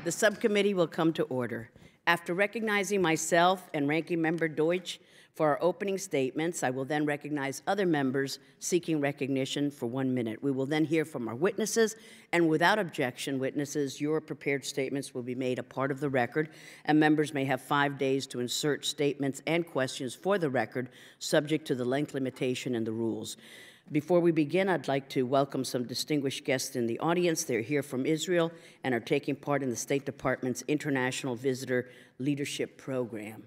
The subcommittee will come to order. After recognizing myself and Ranking Member Deutsch for our opening statements, I will then recognize other members seeking recognition for 1 minute. We will then hear from our witnesses, and without objection, witnesses, your prepared statements will be made a part of the record, and members may have 5 days to insert statements and questions for the record, subject to the length limitation in the rules. Before we begin, I'd like to welcome some distinguished guests in the audience. They're here from Israel and are taking part in the State Department's International Visitor Leadership Program.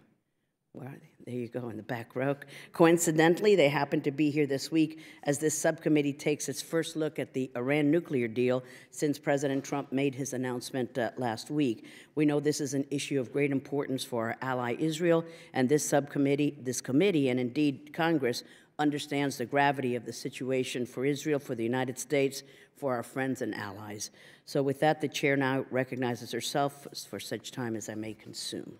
Where are they? There you go, in the back row. Coincidentally, they happen to be here this week as this subcommittee takes its first look at the Iran nuclear deal since President Trump made his announcement last week. We know this is an issue of great importance for our ally Israel, and this committee, and indeed Congress, understands the gravity of the situation for Israel, for the United States, for our friends and allies. So with that, the chair now recognizes herself for such time as I may consume.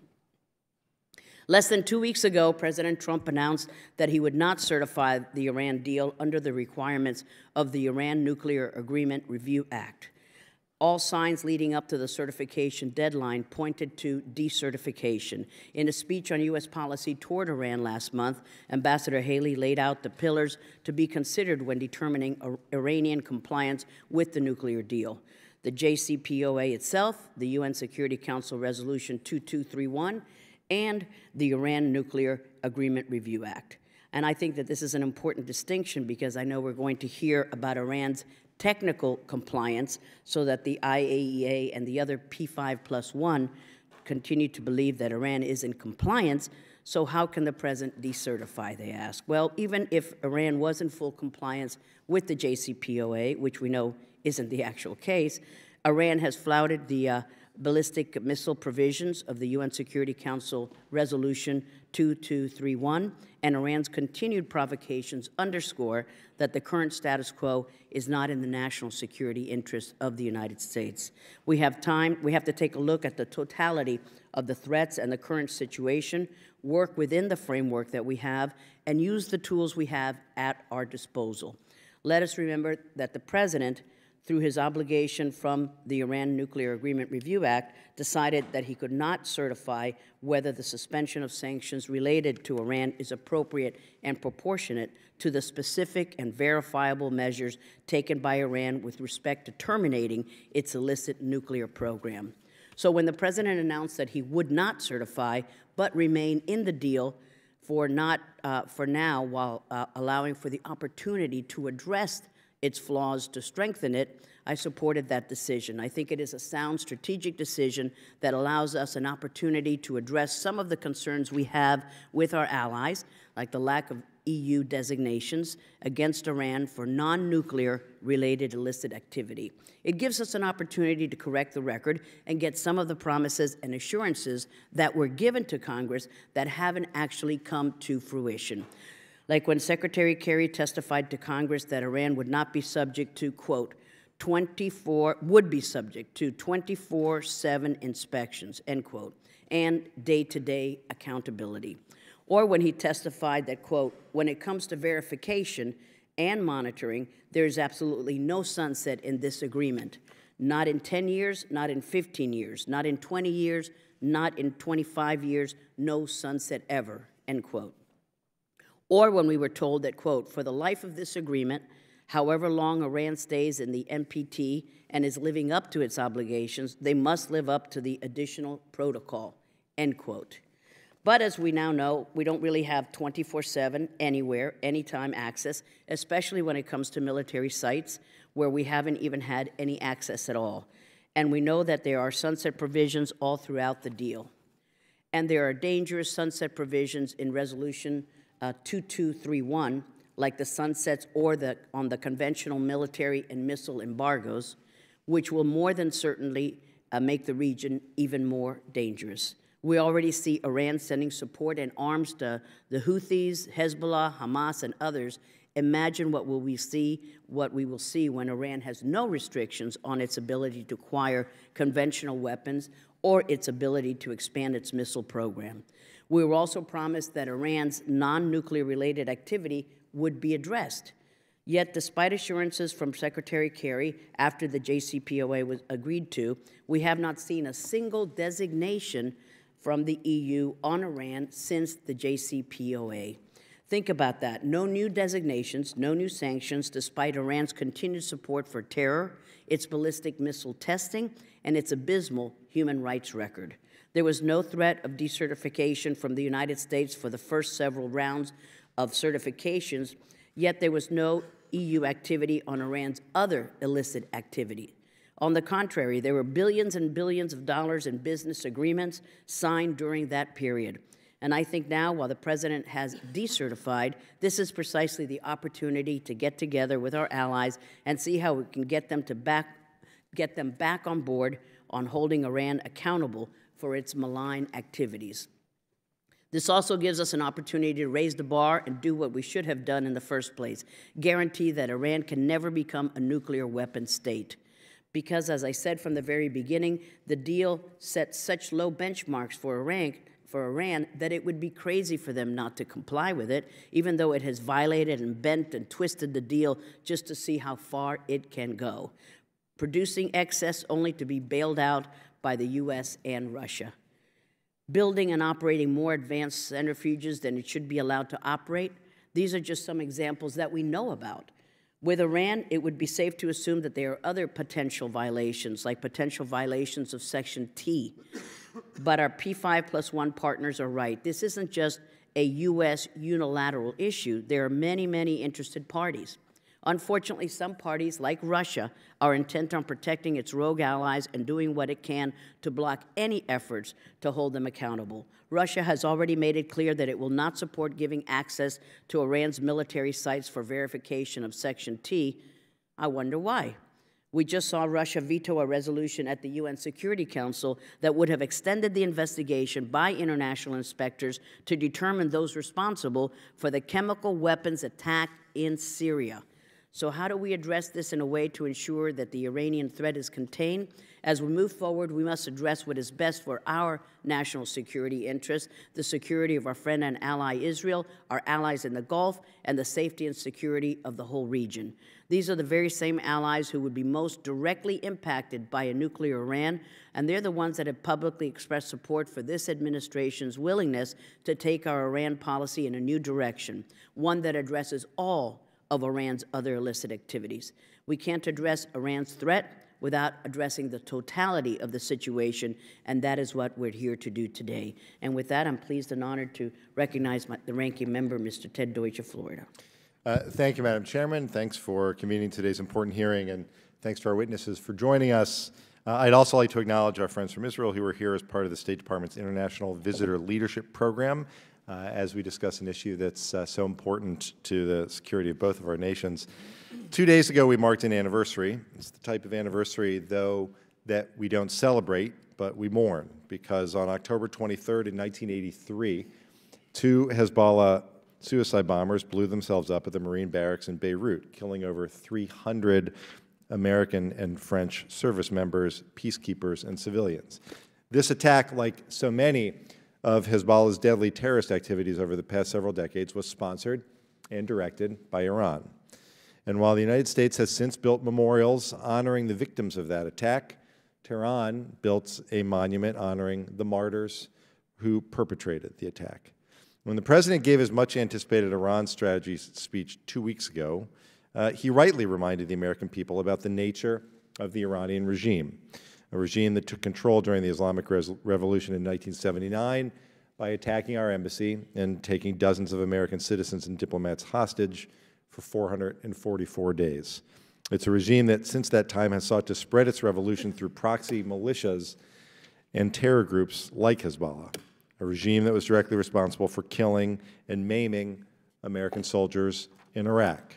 Less than 2 weeks ago, President Trump announced that he would not certify the Iran deal under the requirements of the Iran Nuclear Agreement Review Act. All signs leading up to the certification deadline pointed to decertification. In a speech on U.S. policy toward Iran last month, Ambassador Haley laid out the pillars to be considered when determining Iranian compliance with the nuclear deal: the JCPOA itself, the UN Security Council Resolution 2231, and the Iran Nuclear Agreement Review Act. And I think that this is an important distinction because I know we're going to hear about Iran's technical compliance so that the IAEA and the other P5+1 continue to believe that Iran is in compliance. So how can the president decertify, they ask? Well, even if Iran was in full compliance with the JCPOA, which we know isn't the actual case, Iran has flouted the ballistic missile provisions of the UN Security Council Resolution 2231, and Iran's continued provocations underscore that the current status quo is not in the national security interests of the United States. We have to take a look at the totality of the threats and the current situation, work within the framework that we have, and use the tools we have at our disposal. Let us remember that the president, through his obligation from the Iran Nuclear Agreement Review Act, decided that he could not certify whether the suspension of sanctions related to Iran is appropriate and proportionate to the specific and verifiable measures taken by Iran with respect to terminating its illicit nuclear program. So when the president announced that he would not certify but remain in the deal for now while allowing for the opportunity to address its flaws to strengthen it, I supported that decision. I think it is a sound strategic decision that allows us an opportunity to address some of the concerns we have with our allies, like the lack of EU designations against Iran for non-nuclear related illicit activity. It gives us an opportunity to correct the record and get some of the promises and assurances that were given to Congress that haven't actually come to fruition. Like when Secretary Kerry testified to Congress that Iran would not be subject to, quote, 24/7 inspections, end quote, and day-to-day accountability. Or when he testified that, quote, when it comes to verification and monitoring, there is absolutely no sunset in this agreement. Not in 10 years, not in 15 years, not in 20 years, not in 25 years, no sunset ever, end quote. Or when we were told that, quote, for the life of this agreement, however long Iran stays in the NPT and is living up to its obligations, they must live up to the additional protocol, end quote. But as we now know, we don't really have 24/7, anywhere, anytime access, especially when it comes to military sites where we haven't even had any access at all. And we know that there are sunset provisions all throughout the deal. And there are dangerous sunset provisions in Resolution 2231, like the sunsets or on the conventional military and missile embargoes, which will more than certainly make the region even more dangerous. We already see Iran sending support and arms to the Houthis, Hezbollah, Hamas, and others. Imagine what we will see when Iran has no restrictions on its ability to acquire conventional weapons or its ability to expand its missile program. We were also promised that Iran's non-nuclear related activity would be addressed. Yet, despite assurances from Secretary Kerry after the JCPOA was agreed to, we have not seen a single designation from the EU on Iran since the JCPOA. Think about that. No new designations, no new sanctions, despite Iran's continued support for terror, its ballistic missile testing, and its abysmal human rights record. There was no threat of decertification from the United States for the first several rounds of certifications, yet there was no EU activity on Iran's other illicit activity. On the contrary, there were billions and billions of dollars in business agreements signed during that period. And I think now, while the President has decertified, this is precisely the opportunity to get together with our allies and see how we can get them back on board on holding Iran accountable for its malign activities. This also gives us an opportunity to raise the bar and do what we should have done in the first place, guarantee that Iran can never become a nuclear weapon state. Because, as I said from the very beginning, the deal set such low benchmarks for Iran that it would be crazy for them not to comply with it, even though it has violated and bent and twisted the deal just to see how far it can go, producing excess only to be bailed out by the U.S. and Russia. Building and operating more advanced centrifuges than it should be allowed to operate. These are just some examples that we know about. With Iran, it would be safe to assume that there are other potential violations, like potential violations of Section T. But our P5+1 partners are right. This isn't just a U.S. unilateral issue. There are many, many interested parties. Unfortunately, some parties, like Russia, are intent on protecting its rogue allies and doing what it can to block any efforts to hold them accountable. Russia has already made it clear that it will not support giving access to Iran's military sites for verification of Section T. I wonder why. We just saw Russia veto a resolution at the UN Security Council that would have extended the investigation by international inspectors to determine those responsible for the chemical weapons attack in Syria. So how do we address this in a way to ensure that the Iranian threat is contained? As we move forward, we must address what is best for our national security interests, the security of our friend and ally Israel, our allies in the Gulf, and the safety and security of the whole region. These are the very same allies who would be most directly impacted by a nuclear Iran, and they're the ones that have publicly expressed support for this administration's willingness to take our Iran policy in a new direction, one that addresses all of Iran's other illicit activities. We can't address Iran's threat without addressing the totality of the situation, and that is what we're here to do today. And with that, I'm pleased and honored to recognize the ranking member, Mr. Ted Deutsch of Florida. Thank you, Madam Chairman. Thanks for convening today's important hearing, and thanks to our witnesses for joining us. I'd also like to acknowledge our friends from Israel who are here as part of the State Department's International Visitor Leadership Program as we discuss an issue that's so important to the security of both of our nations. 2 days ago, we marked an anniversary. It's the type of anniversary, though, that we don't celebrate, but we mourn, because on October 23rd in 1983, 2 Hezbollah suicide bombers blew themselves up at the Marine barracks in Beirut, killing over 300 American and French service members, peacekeepers, and civilians. This attack, like so many of Hezbollah's deadly terrorist activities over the past several decades, was sponsored and directed by Iran. And while the United States has since built memorials honoring the victims of that attack, Tehran built a monument honoring the martyrs who perpetrated the attack. When the President gave his much-anticipated Iran strategy speech 2 weeks ago, he rightly reminded the American people about the nature of the Iranian regime, a regime that took control during the Islamic Revolution in 1979 by attacking our embassy and taking dozens of American citizens and diplomats hostage for 444 days. It's a regime that since that time has sought to spread its revolution through proxy militias and terror groups like Hezbollah, a regime that was directly responsible for killing and maiming American soldiers in Iraq,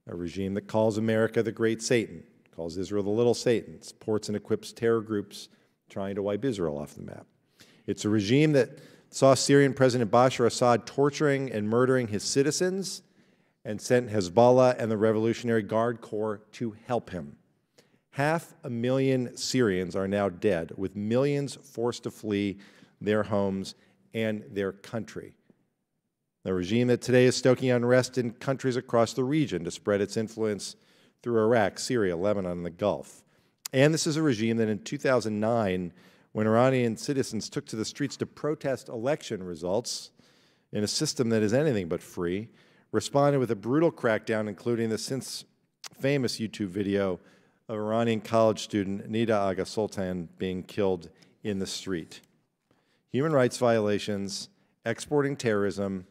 a regime that calls America the Great Satan, calls Israel the Little Satan, supports and equips terror groups trying to wipe Israel off the map. It's a regime that saw Syrian President Bashar Assad torturing and murdering his citizens and sent Hezbollah and the Revolutionary Guard Corps to help him. 500,000 Syrians are now dead, with millions forced to flee their homes and their country. The regime that today is stoking unrest in countries across the region to spread its influence through Iraq, Syria, Lebanon, and the Gulf. And this is a regime that in 2009, when Iranian citizens took to the streets to protest election results in a system that is anything but free, responded with a brutal crackdown, including the since famous YouTube video of Iranian college student Nida Agha Sultan being killed in the street. Human rights violations, exporting terrorism,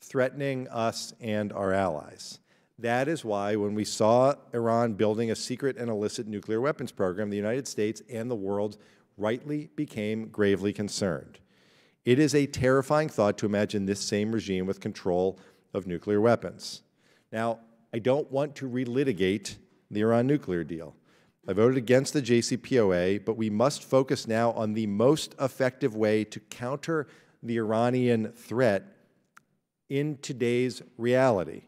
threatening us and our allies. That is why when we saw Iran building a secret and illicit nuclear weapons program, the United States and the world rightly became gravely concerned. It is a terrifying thought to imagine this same regime with control of nuclear weapons. Now, I don't want to relitigate the Iran nuclear deal. I voted against the JCPOA, but we must focus now on the most effective way to counter the Iranian threat in today's reality.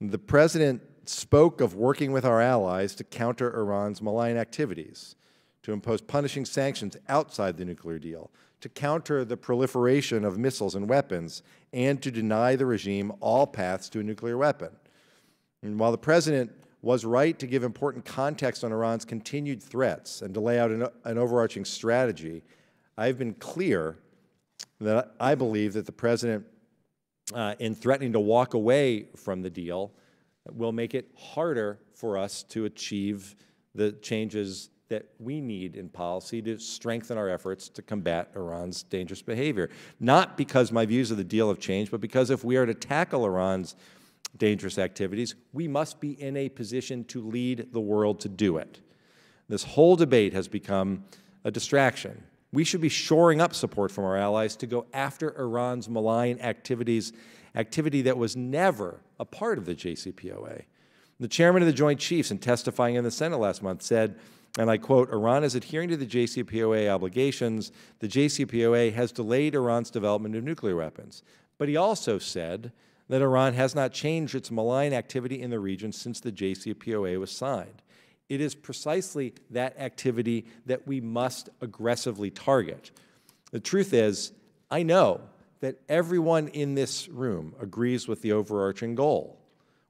The President spoke of working with our allies to counter Iran's malign activities, to impose punishing sanctions outside the nuclear deal, to counter the proliferation of missiles and weapons, and to deny the regime all paths to a nuclear weapon. And while the President was right to give important context on Iran's continued threats and to lay out an overarching strategy, I've been clear that I believe that the President, in threatening to walk away from the deal, will make it harder for us to achieve the changes that we need in policy to strengthen our efforts to combat Iran's dangerous behavior. Not because my views of the deal have changed, but because if we are to tackle Iran's dangerous activities, we must be in a position to lead the world to do it. This whole debate has become a distraction. We should be shoring up support from our allies to go after Iran's malign activity that was never a part of the JCPOA. The chairman of the Joint Chiefs, in testifying in the Senate last month, said, and I quote, "Iran is adhering to the JCPOA obligations. The JCPOA has delayed Iran's development of nuclear weapons." But he also said that Iran has not changed its malign activity in the region since the JCPOA was signed. It is precisely that activity that we must aggressively target. The truth is, I know that everyone in this room agrees with the overarching goal.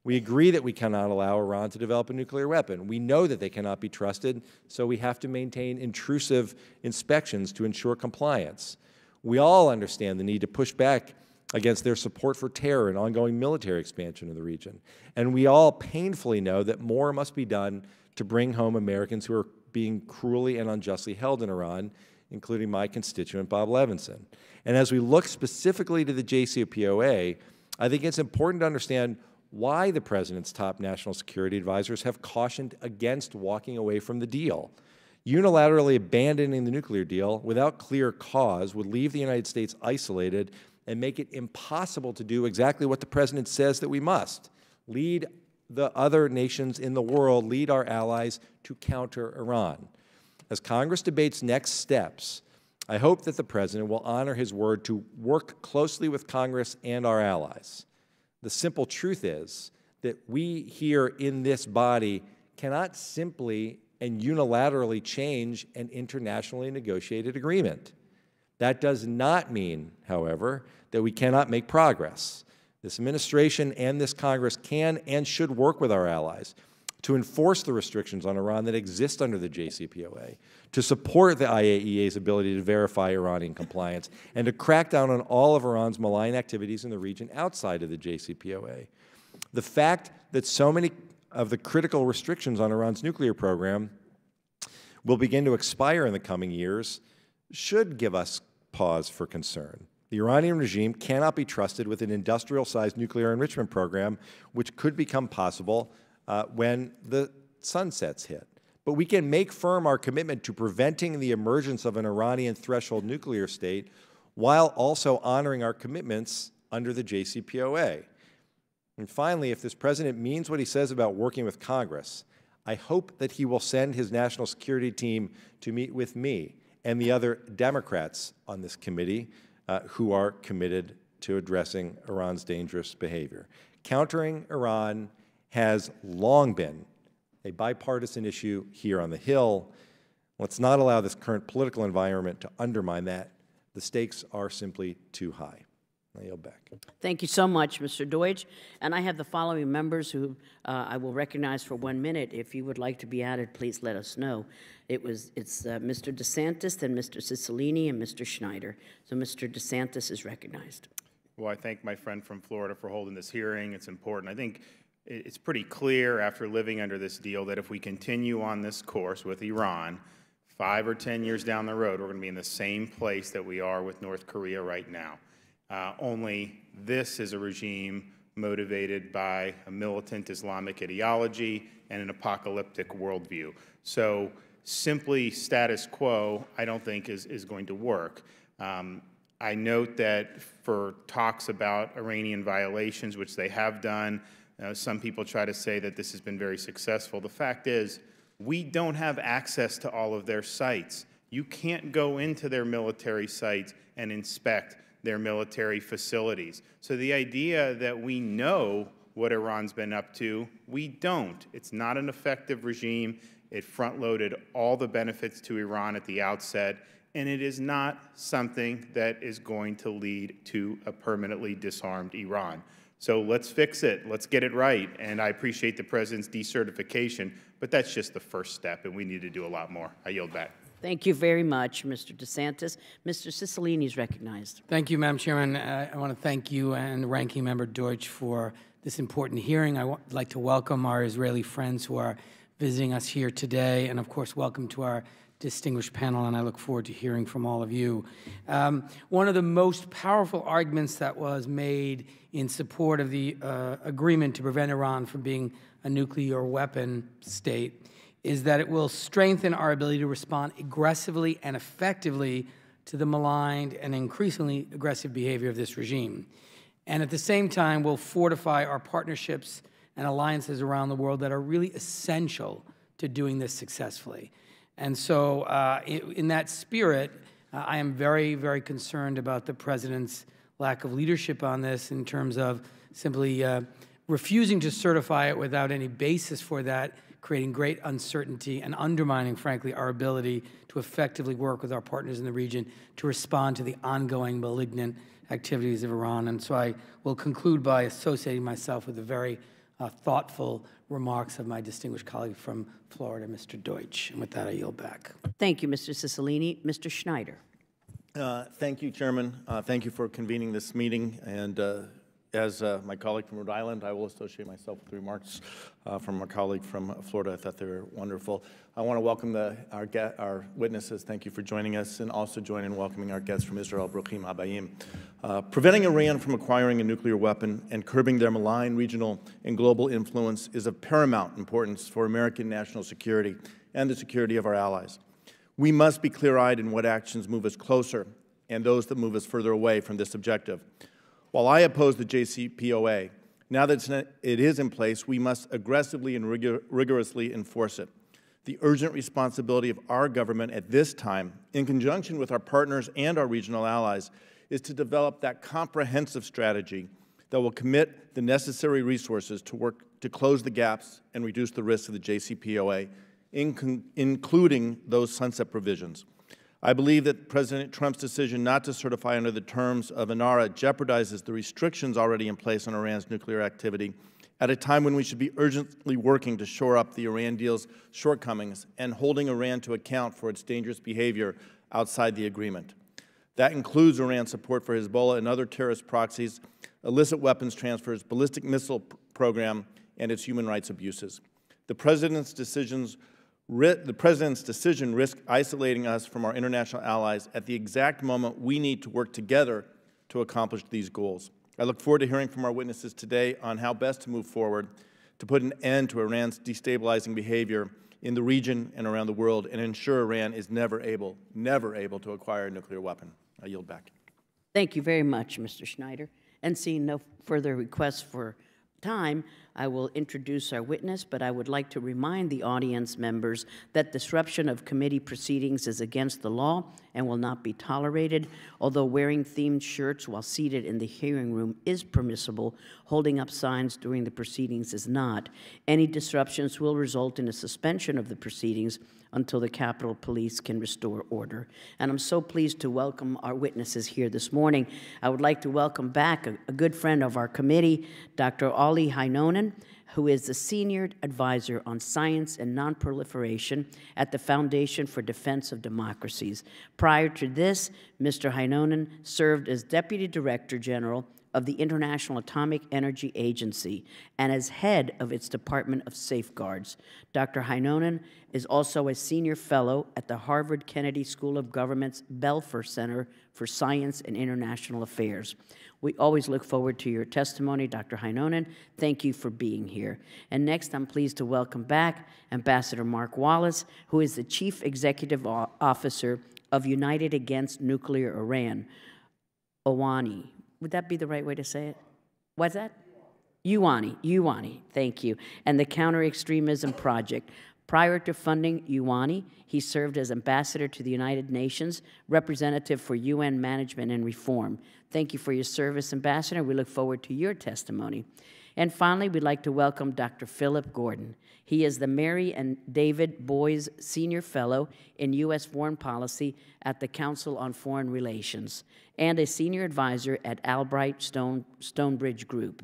We agree that we cannot allow Iran to develop a nuclear weapon. We know that they cannot be trusted, so we have to maintain intrusive inspections to ensure compliance. We all understand the need to push back against their support for terror and ongoing military expansion in the region. And we all painfully know that more must be done to bring home Americans who are being cruelly and unjustly held in Iran, including my constituent, Bob Levinson. And as we look specifically to the JCPOA, I think it's important to understand why the President's top national security advisors have cautioned against walking away from the deal. Unilaterally abandoning the nuclear deal without clear cause would leave the United States isolated and make it impossible to do exactly what the President says that we must: lead the other nations in the world, lead our allies to counter Iran. As Congress debates next steps, I hope that the President will honor his word to work closely with Congress and our allies. The simple truth is that we here in this body cannot simply and unilaterally change an internationally negotiated agreement. That does not mean, however, that we cannot make progress. This administration and this Congress can and should work with our allies to enforce the restrictions on Iran that exist under the JCPOA, to support the IAEA's ability to verify Iranian compliance, and to crack down on all of Iran's malign activities in the region outside of the JCPOA. The fact that so many of the critical restrictions on Iran's nuclear program will begin to expire in the coming years should give us pause for concern. The Iranian regime cannot be trusted with an industrial-sized nuclear enrichment program, which could become possible when the sunsets hit. But we can make firm our commitment to preventing the emergence of an Iranian threshold nuclear state while also honoring our commitments under the JCPOA. And finally, if this President means what he says about working with Congress, I hope that he will send his national security team to meet with me and the other Democrats on this committee who are committed to addressing Iran's dangerous behavior. Countering Iran has long been a bipartisan issue here on the Hill. Let's not allow this current political environment to undermine that. The stakes are simply too high. I yield back. Thank you so much, Mr. Deutsch. And I have the following members who I will recognize for 1 minute. If you would like to be added, please let us know. It's Mr. DeSantis, then Mr. Cicilline, and Mr. Schneider. So Mr. DeSantis is recognized. Well, I thank my friend from Florida for holding this hearing. It's important. I think it's pretty clear after living under this deal that if we continue on this course with Iran, 5 or 10 years down the road, we're going to be in the same place that we are with North Korea right now. Only this is a regime motivated by a militant Islamic ideology and an apocalyptic worldview. So simply status quo, I don't think is going to work. I note that for talks about Iranian violations, which they have done, some people try to say that this has been very successful. The fact is, we don't have access to all of their sites. You can't go into their military sites and inspect their military facilities. So the idea that we know what Iran's been up to, we don't. It's not an effective regime. It front-loaded all the benefits to Iran at the outset, and it is not something that is going to lead to a permanently disarmed Iran. So let's fix it. Let's get it right. And I appreciate the President's decertification, but that's just the first step, and we need to do a lot more. I yield back. Thank you very much, Mr. DeSantis. Mr. Cicilline is recognized. Thank you, Madam Chairman. I want to thank you and Ranking Member Deutsch for this important hearing. I'd like to welcome our Israeli friends who are visiting us here today, and of course, welcome to our distinguished panel, and I look forward to hearing from all of you. One of the most powerful arguments that was made in support of the agreement to prevent Iran from being a nuclear weapon state is that it will strengthen our ability to respond aggressively and effectively to the maligned and increasingly aggressive behavior of this regime. And at the same time, will fortify our partnerships and alliances around the world that are really essential to doing this successfully. And so in that spirit, I am very, very concerned about the President's lack of leadership on this in terms of simply refusing to certify it without any basis for that, creating great uncertainty and undermining, frankly, our ability to effectively work with our partners in the region to respond to the ongoing malignant activities of Iran. And so I will conclude by associating myself with the very thoughtful remarks of my distinguished colleague from Florida, Mr. Deutsch. And with that, I yield back. Thank you, Mr. Cicilline. Mr. Schneider. Thank you, Chairman. Thank you for convening this meeting. And as my colleague from Rhode Island, I will associate myself with the remarks from my colleague from Florida. I thought they were wonderful. I want to welcome our witnesses. Thank you for joining us, and also join in welcoming our guests from Israel, Bruchim Habayim. Preventing Iran from acquiring a nuclear weapon and curbing their malign regional and global influence is of paramount importance for American national security and the security of our allies. We must be clear-eyed in what actions move us closer and those that move us further away from this objective. While I oppose the JCPOA, now that it is in place, we must aggressively and rigorously enforce it. The urgent responsibility of our government at this time, in conjunction with our partners and our regional allies, is to develop that comprehensive strategy that will commit the necessary resources to work to close the gaps and reduce the risks of the JCPOA, including those sunset provisions. I believe that President Trump's decision not to certify under the terms of INARA jeopardizes the restrictions already in place on Iran's nuclear activity at a time when we should be urgently working to shore up the Iran deal's shortcomings and holding Iran to account for its dangerous behavior outside the agreement. That includes Iran's support for Hezbollah and other terrorist proxies, illicit weapons transfers, ballistic missile program, and its human rights abuses. The President's decision risks isolating us from our international allies at the exact moment we need to work together to accomplish these goals. I look forward to hearing from our witnesses today on how best to move forward to put an end to Iran's destabilizing behavior in the region and around the world and ensure Iran is never able to acquire a nuclear weapon. I yield back. Thank you very much, Mr. Schneider. And seeing no further requests for time, I will introduce our witness, but I would like to remind the audience members that disruption of committee proceedings is against the law and will not be tolerated. Although wearing themed shirts while seated in the hearing room is permissible, holding up signs during the proceedings is not. Any disruptions will result in a suspension of the proceedings until the Capitol Police can restore order. And I'm so pleased to welcome our witnesses here this morning. I would like to welcome back a good friend of our committee, Dr. Heinonen, who is the Senior Advisor on Science and Nonproliferation at the Foundation for Defense of Democracies. Prior to this, Mr. Heinonen served as Deputy Director General of the International Atomic Energy Agency and as head of its Department of Safeguards. Dr. Heinonen is also a senior fellow at the Harvard Kennedy School of Government's Belfer Center for Science and International Affairs. We always look forward to your testimony, Dr. Heinonen. Thank you for being here. And next, I'm pleased to welcome back Ambassador Mark Wallace, who is the Chief Executive Officer of United Against Nuclear Iran, OANI. Would that be the right way to say it? What's that? UANI, thank you. And the Counter-Extremism Project. Prior to funding UANI, he served as ambassador to the United Nations, representative for UN management and reform. Thank you for your service, Ambassador. We look forward to your testimony. And finally, we'd like to welcome Dr. Philip Gordon. He is the Mary and David Boys Senior Fellow in U.S. Foreign Policy at the Council on Foreign Relations and a Senior Advisor at Albright Stonebridge Group.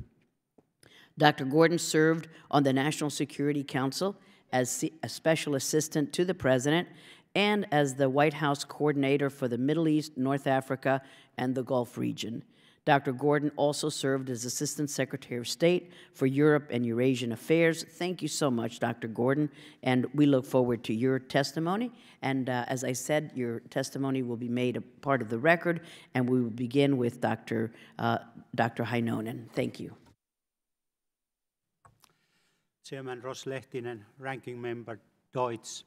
Dr. Gordon served on the National Security Council as a Special Assistant to the President and as the White House Coordinator for the Middle East, North Africa, and the Gulf region. Dr. Gordon also served as Assistant Secretary of State for Europe and Eurasian Affairs. Thank you so much, Dr. Gordon, and we look forward to your testimony. And as I said, your testimony will be made a part of the record, and we will begin with Dr. Heinonen. Thank you. Chairman Ros-Lehtinen, Ranking Member Deutsch,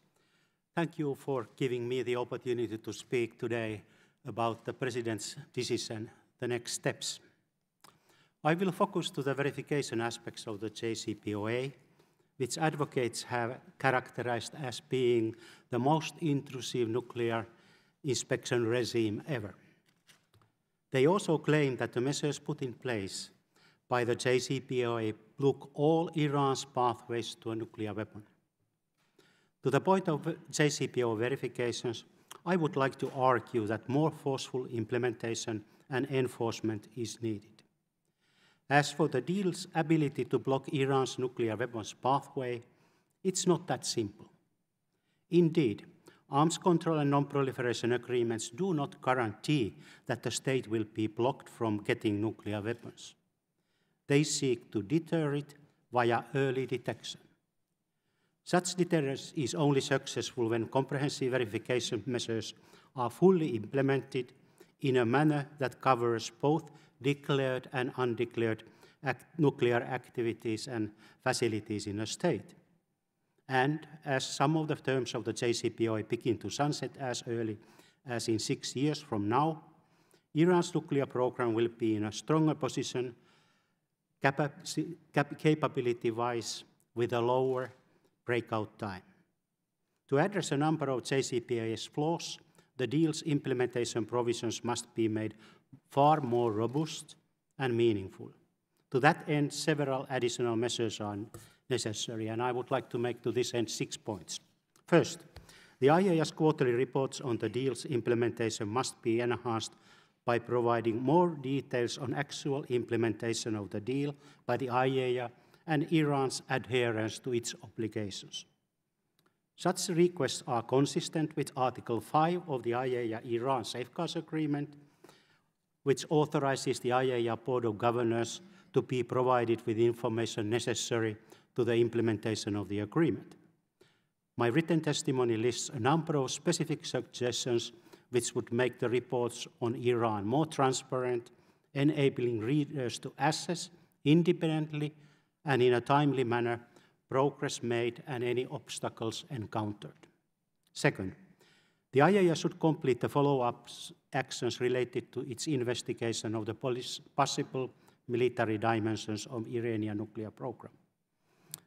thank you for giving me the opportunity to speak today about the President's decision, the next steps. I will focus to the verification aspects of the JCPOA, which advocates have characterized as being the most intrusive nuclear inspection regime ever. They also claim that the measures put in place by the JCPOA block all Iran's pathways to a nuclear weapon. To the point of JCPOA verifications, I would like to argue that more forceful implementation and enforcement is needed. As for the deal's ability to block Iran's nuclear weapons pathway, it's not that simple. Indeed, arms control and non-proliferation agreements do not guarantee that the state will be blocked from getting nuclear weapons. They seek to deter it via early detection. Such deterrence is only successful when comprehensive verification measures are fully implemented in a manner that covers both declared and undeclared nuclear activities and facilities in a state. And as some of the terms of the JCPOA begin to sunset as early as in 6 years from now, Iran's nuclear program will be in a stronger position capability-wise with a lower breakout time. To address a number of JCPOA's flaws, the deal's implementation provisions must be made far more robust and meaningful. To that end, several additional measures are necessary, and I would like to make to this end 6 points. First, the IAEA's quarterly reports on the deal's implementation must be enhanced by providing more details on actual implementation of the deal by the IAEA and Iran's adherence to its obligations. Such requests are consistent with Article 5 of the IAEA-Iran Safeguards Agreement, which authorizes the IAEA Board of Governors to be provided with information necessary to the implementation of the agreement. My written testimony lists a number of specific suggestions which would make the reports on Iran more transparent, enabling readers to assess independently and in a timely manner progress made and any obstacles encountered. Second, the IAEA should complete the follow-up actions related to its investigation of the possible military dimensions of Iranian nuclear program.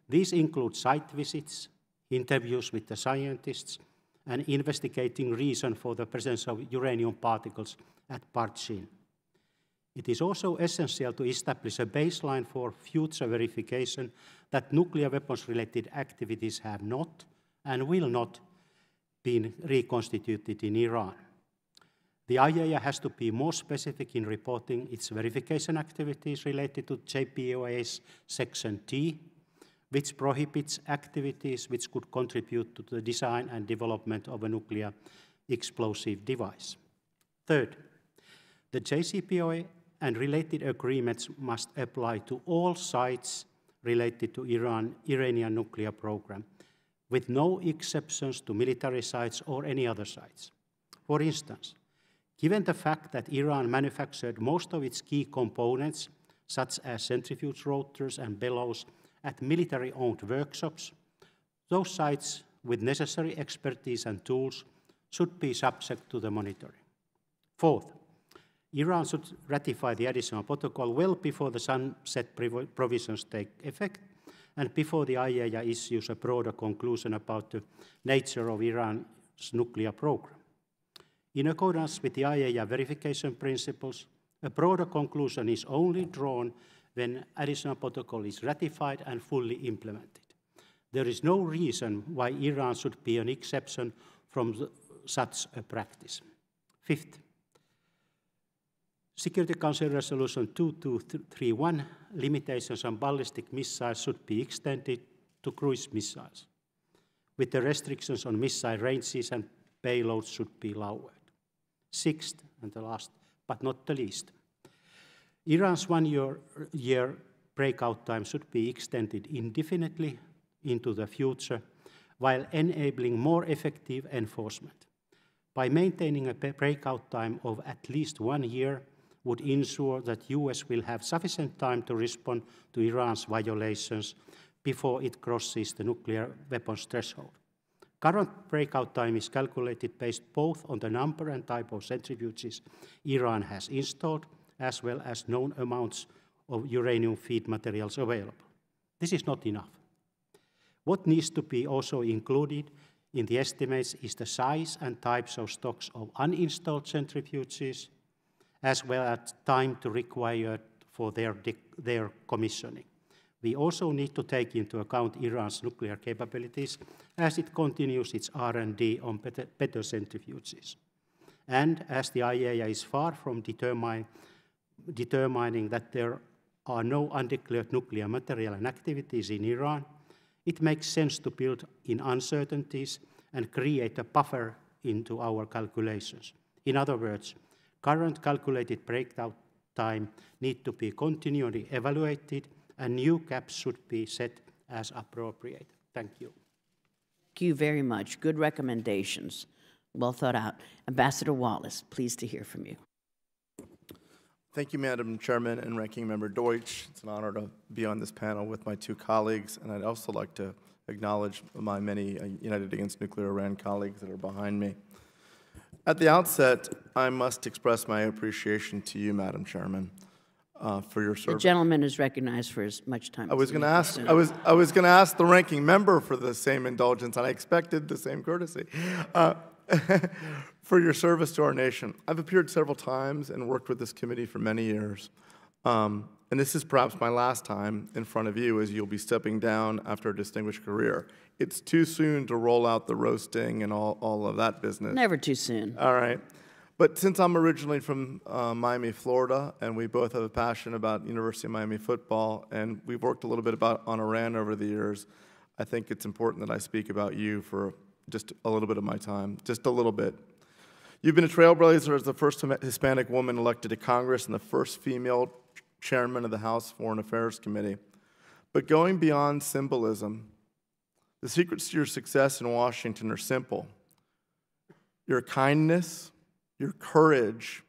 These include site visits, interviews with the scientists, and investigating reason for the presence of uranium particles at Partchin. It is also essential to establish a baseline for future verification that nuclear weapons-related activities have not and will not be reconstituted in Iran. The IAEA has to be more specific in reporting its verification activities related to JPOA's Section T, which prohibits activities which could contribute to the design and development of a nuclear explosive device. Third, the JCPOA and related agreements must apply to all sites related to Iranian nuclear program, with no exceptions to military sites or any other sites. For instance, given the fact that Iran manufactured most of its key components, such as centrifuge rotors and bellows, at military-owned workshops, those sites with necessary expertise and tools should be subject to the monitoring. Fourth, Iran should ratify the additional protocol well before the sunset provisions take effect and before the IAEA issues a broader conclusion about the nature of Iran's nuclear program. In accordance with the IAEA verification principles, a broader conclusion is only drawn when additional protocol is ratified and fully implemented. There is no reason why Iran should be an exception from such a practice. Fifth, Security Council Resolution 2231, limitations on ballistic missiles should be extended to cruise missiles, with the restrictions on missile ranges and payloads should be lowered. Sixth, and the last but not the least, Iran's one-year breakout time should be extended indefinitely into the future while enabling more effective enforcement. By maintaining a breakout time of at least 1 year would ensure that US will have sufficient time to respond to Iran's violations before it crosses the nuclear weapons threshold. Current breakout time is calculated based both on the number and type of centrifuges Iran has installed, as well as known amounts of uranium feed materials available. This is not enough. What needs to be also included in the estimates is the size and types of stocks of uninstalled centrifuges, as well as time to require for their commissioning. We also need to take into account Iran's nuclear capabilities as it continues its R&D on better centrifuges. And as the IAEA is far from determining that there are no undeclared nuclear material and activities in Iran, it makes sense to build in uncertainties and create a buffer into our calculations. In other words, current calculated breakdown time need to be continually evaluated and new caps should be set as appropriate. Thank you. Thank you very much. Good recommendations. Well thought out. Ambassador Wallace, pleased to hear from you. Thank you, Madam Chairman and Ranking Member Deutsch. It's an honor to be on this panel with my two colleagues, and I'd also like to acknowledge my many United Against Nuclear Iran colleagues that are behind me. At the outset, I must express my appreciation to you, Madam Chairman, for your service. The gentleman is recognized for as much time. I was going to ask the ranking member for the same indulgence, and I expected the same courtesy. For your service to our nation. I've appeared several times and worked with this committee for many years. And this is perhaps my last time in front of you as you'll be stepping down after a distinguished career. It's too soon to roll out the roasting and all of that business. Never too soon. All right. But since I'm originally from Miami, Florida, and we both have a passion about University of Miami football, and we've worked a little bit on Iran over the years, I think it's important that I speak about you for just a little bit of my time, just a little bit. You've been a trailblazer as the first Hispanic woman elected to Congress and the first female chairman of the House Foreign Affairs Committee. But going beyond symbolism, the secrets to your success in Washington are simple. Your kindness, your courage,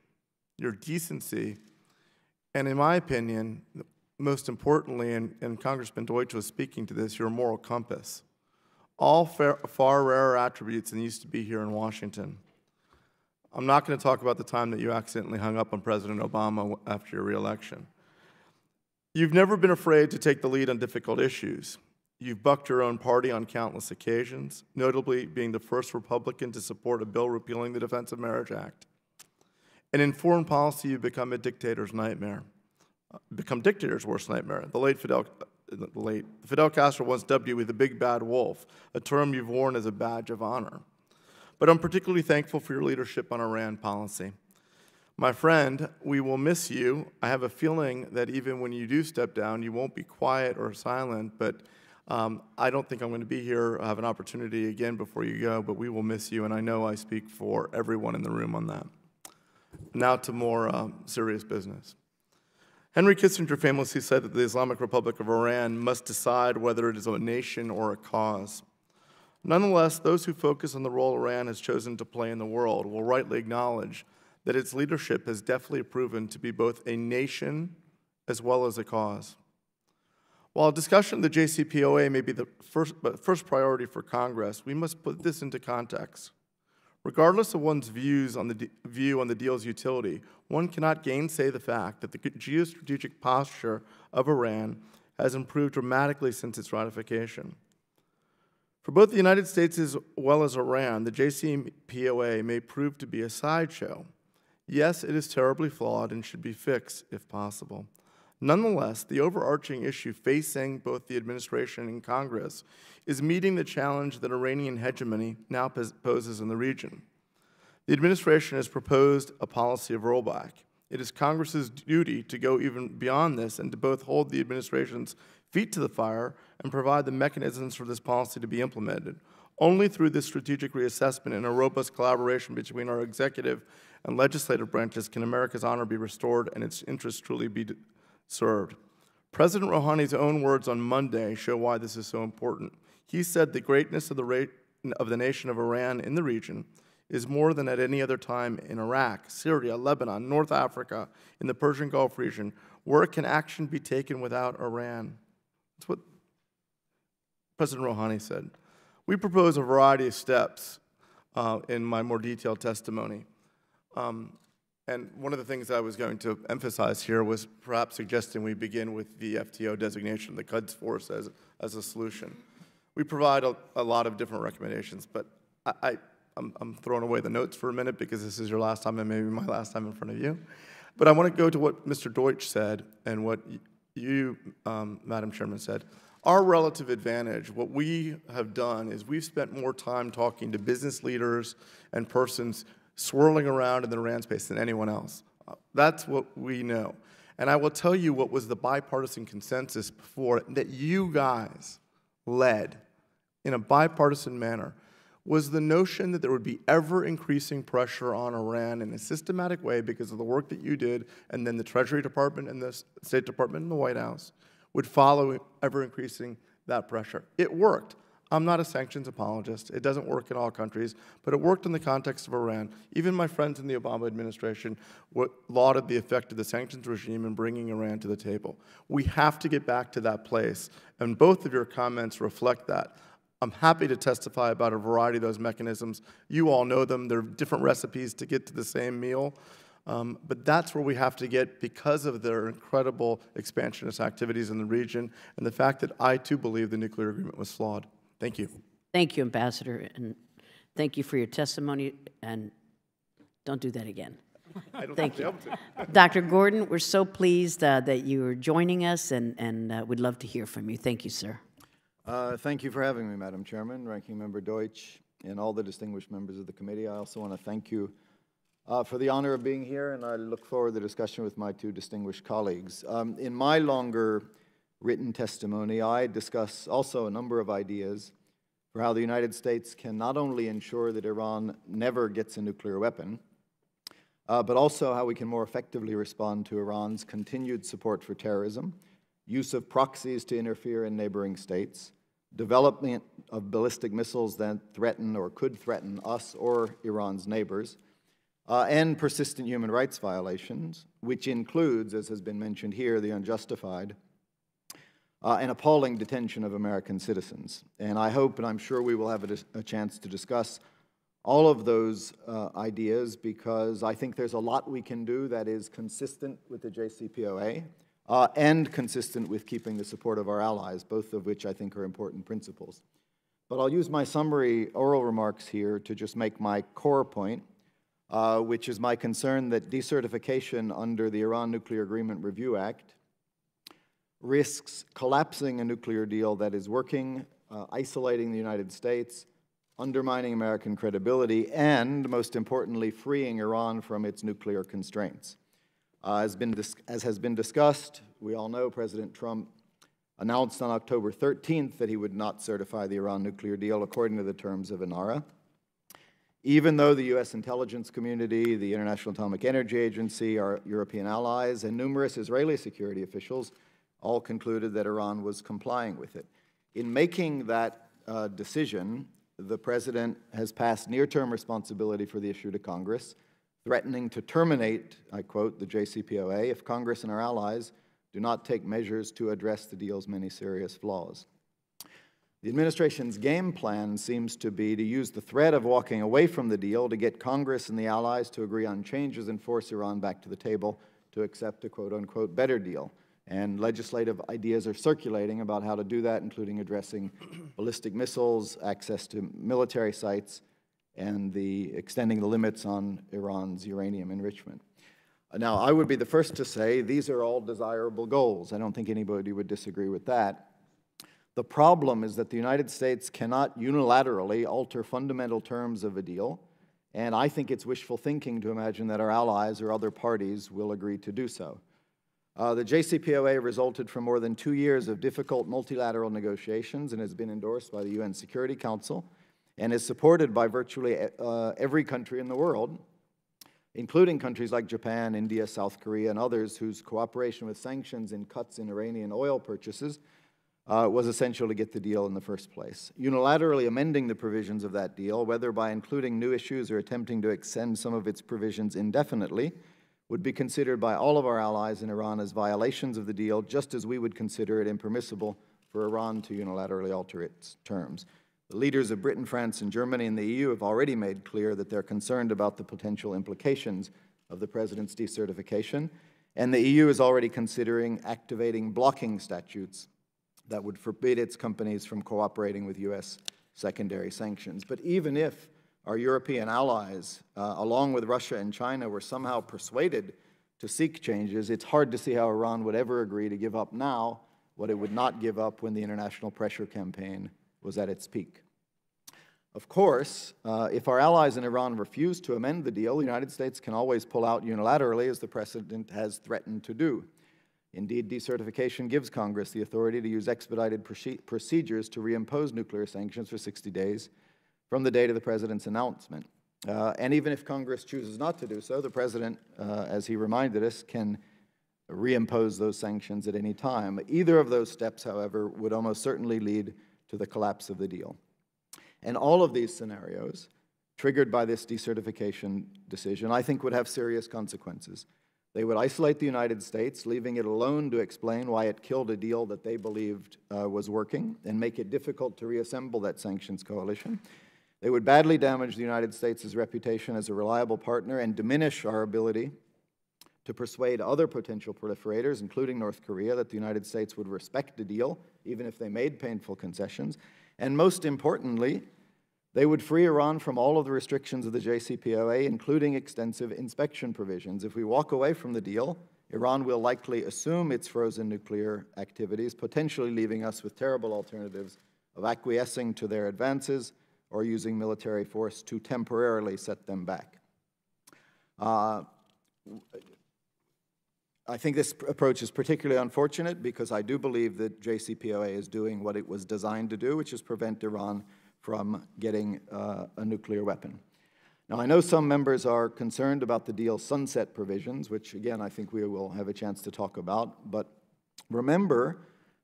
your decency, and in my opinion, most importantly, and Congressman Deutsch was speaking to this, your moral compass. All far rarer attributes than used to be here in Washington. I'm not going to talk about the time that you accidentally hung up on President Obama after your reelection. You've never been afraid to take the lead on difficult issues. You've bucked your own party on countless occasions, notably being the first Republican to support a bill repealing the Defense of Marriage Act. And in foreign policy, you've become a dictator's nightmare, become dictator's worst nightmare. Fidel Castro once dubbed you the big bad wolf, a term you've worn as a badge of honor. But I'm particularly thankful for your leadership on Iran policy. My friend, we will miss you. I have a feeling that even when you do step down, you won't be quiet or silent, but I don't think I'm going to be here, have an opportunity again before you go, but we will miss you, and I know I speak for everyone in the room on that. Now to more serious business. Henry Kissinger famously said that the Islamic Republic of Iran must decide whether it is a nation or a cause. Nonetheless, those who focus on the role Iran has chosen to play in the world will rightly acknowledge that its leadership has definitely proven to be both a nation as well as a cause. While discussion of the JCPOA may be the first priority for Congress, we must put this into context. Regardless of one's view on the deal's utility, one cannot gainsay the fact that the geostrategic posture of Iran has improved dramatically since its ratification. For both the United States as well as Iran, the JCPOA may prove to be a sideshow. Yes, it is terribly flawed and should be fixed if possible. Nonetheless, the overarching issue facing both the administration and Congress is meeting the challenge that Iranian hegemony now poses in the region. The administration has proposed a policy of rollback. It is Congress's duty to go even beyond this and to both hold the administration's feet to the fire and provide the mechanisms for this policy to be implemented. Only through this strategic reassessment and a robust collaboration between our executive and legislative branches can America's honor be restored and its interests truly be served. President Rouhani's own words on Monday show why this is so important. He said the greatness of the nation of Iran in the region is more than at any other time in Iraq, Syria, Lebanon, North Africa, in the Persian Gulf region, where can action be taken without Iran? That's what President Rouhani said. We propose a variety of steps in my more detailed testimony. And one of the things I was going to emphasize here was perhaps suggesting we begin with the FTO designation, the Quds Force, as a solution. We provide a lot of different recommendations, but I'm throwing away the notes for a minute because this is your last time and maybe my last time in front of you. But I want to go to what Mr. Deutsch said and what you, Madam Chairman, said. Our relative advantage, what we have done is we've spent more time talking to business leaders and persons swirling around in the Iran space than anyone else. That's what we know. And I will tell you what was the bipartisan consensus before that you guys led in a bipartisan manner was the notion that there would be ever-increasing pressure on Iran in a systematic way because of the work that you did, and then the Treasury Department and the State Department and the White House would follow ever-increasing that pressure. It worked. I'm not a sanctions apologist. It doesn't work in all countries, but it worked in the context of Iran. Even my friends in the Obama administration lauded the effect of the sanctions regime in bringing Iran to the table. We have to get back to that place, and both of your comments reflect that. I'm happy to testify about a variety of those mechanisms. You all know them. They're different recipes to get to the same meal. But that's where we have to get because of their incredible expansionist activities in the region and the fact that I, too, believe the nuclear agreement was flawed. Thank you. Thank you, Ambassador, and thank you for your testimony, and don't do that again. Thank you. Dr. Gordon, we're so pleased that you are joining us, and we'd love to hear from you. Thank you, sir. Thank you for having me, Madam Chairman, Ranking Member Deutsch, and all the distinguished members of the committee. I also want to thank you for the honor of being here, and I look forward to the discussion with my two distinguished colleagues. In my longer written testimony, I discuss also a number of ideas for how the United States can not only ensure that Iran never gets a nuclear weapon, but also how we can more effectively respond to Iran's continued support for terrorism, use of proxies to interfere in neighboring states, development of ballistic missiles that threaten or could threaten us or Iran's neighbors, and persistent human rights violations, which includes, as has been mentioned here, the unjustified and appalling detention of American citizens. And I hope, and I'm sure we will have a chance to discuss all of those ideas, because I think there's a lot we can do that is consistent with the JCPOA. and consistent with keeping the support of our allies, both of which I think are important principles. But I'll use my summary oral remarks here to just make my core point, which is my concern that decertification under the Iran Nuclear Agreement Review Act risks collapsing a nuclear deal that is working, isolating the United States, undermining American credibility, and, most importantly, freeing Iran from its nuclear constraints. As has been discussed, we all know President Trump announced on October 13th that he would not certify the Iran nuclear deal according to the terms of INARA, even though the U.S. intelligence community, the International Atomic Energy Agency, our European allies, and numerous Israeli security officials all concluded that Iran was complying with it. In making that decision, the President has passed near-term responsibility for the issue to Congress, threatening to terminate, I quote, the JCPOA if Congress and our allies do not take measures to address the deal's many serious flaws. The administration's game plan seems to be to use the threat of walking away from the deal to get Congress and the allies to agree on changes and force Iran back to the table to accept a quote-unquote better deal. And legislative ideas are circulating about how to do that, including addressing ballistic missiles, access to military sites, and extending the limits on Iran's uranium enrichment. Now, I would be the first to say these are all desirable goals. I don't think anybody would disagree with that. The problem is that the United States cannot unilaterally alter fundamental terms of a deal, and I think it's wishful thinking to imagine that our allies or other parties will agree to do so. The JCPOA resulted from more than 2 years of difficult multilateral negotiations and has been endorsed by the UN Security Council and is supported by virtually every country in the world, including countries like Japan, India, South Korea, and others whose cooperation with sanctions and cuts in Iranian oil purchases was essential to get the deal in the first place. Unilaterally amending the provisions of that deal, whether by including new issues or attempting to extend some of its provisions indefinitely, would be considered by all of our allies in Iran as violations of the deal, just as we would consider it impermissible for Iran to unilaterally alter its terms. The leaders of Britain, France, and Germany and the EU have already made clear that they're concerned about the potential implications of the President's decertification, and the EU is already considering activating blocking statutes that would forbid its companies from cooperating with U.S. secondary sanctions. But even if our European allies, along with Russia and China, were somehow persuaded to seek changes, it's hard to see how Iran would ever agree to give up now what it would not give up when the international pressure campaign was at its peak. Of course, if our allies in Iran refuse to amend the deal, the United States can always pull out unilaterally, as the President has threatened to do. Indeed, decertification gives Congress the authority to use expedited procedures to reimpose nuclear sanctions for 60 days from the date of the President's announcement. And even if Congress chooses not to do so, the President, as he reminded us, can reimpose those sanctions at any time. Either of those steps, however, would almost certainly lead to the collapse of the deal. And all of these scenarios, triggered by this decertification decision, I think would have serious consequences. They would isolate the United States, leaving it alone to explain why it killed a deal that they believed was working, and make it difficult to reassemble that sanctions coalition. They would badly damage the United States' reputation as a reliable partner and diminish our ability to persuade other potential proliferators, including North Korea, that the United States would respect the deal, even if they made painful concessions. And most importantly, they would free Iran from all of the restrictions of the JCPOA, including extensive inspection provisions. If we walk away from the deal, Iran will likely assume its frozen nuclear activities, potentially leaving us with terrible alternatives of acquiescing to their advances or using military force to temporarily set them back. I think this approach is particularly unfortunate because I do believe that JCPOA is doing what it was designed to do, which is prevent Iran from getting a nuclear weapon. Now, I know some members are concerned about the deal's sunset provisions, which, again, I think we will have a chance to talk about. But remember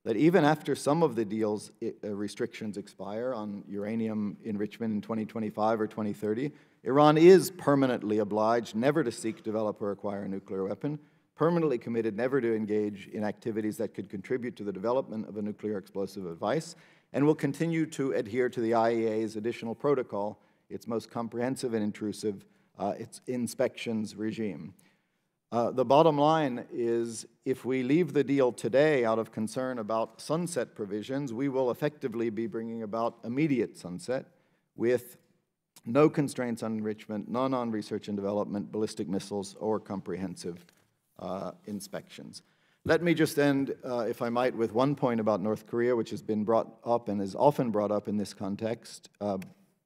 that even after some of the deal's restrictions expire on uranium enrichment in 2025 or 2030, Iran is permanently obliged never to seek, develop, or acquire a nuclear weapon, permanently committed never to engage in activities that could contribute to the development of a nuclear explosive device, and will continue to adhere to the IAEA's additional protocol, its most comprehensive and intrusive its inspections regime. The bottom line is, if we leave the deal today out of concern about sunset provisions, we will effectively be bringing about immediate sunset with no constraints on enrichment, none on research and development, ballistic missiles, or comprehensive inspections. Let me just end, if I might, with one point about North Korea, which has been brought up and is often brought up in this context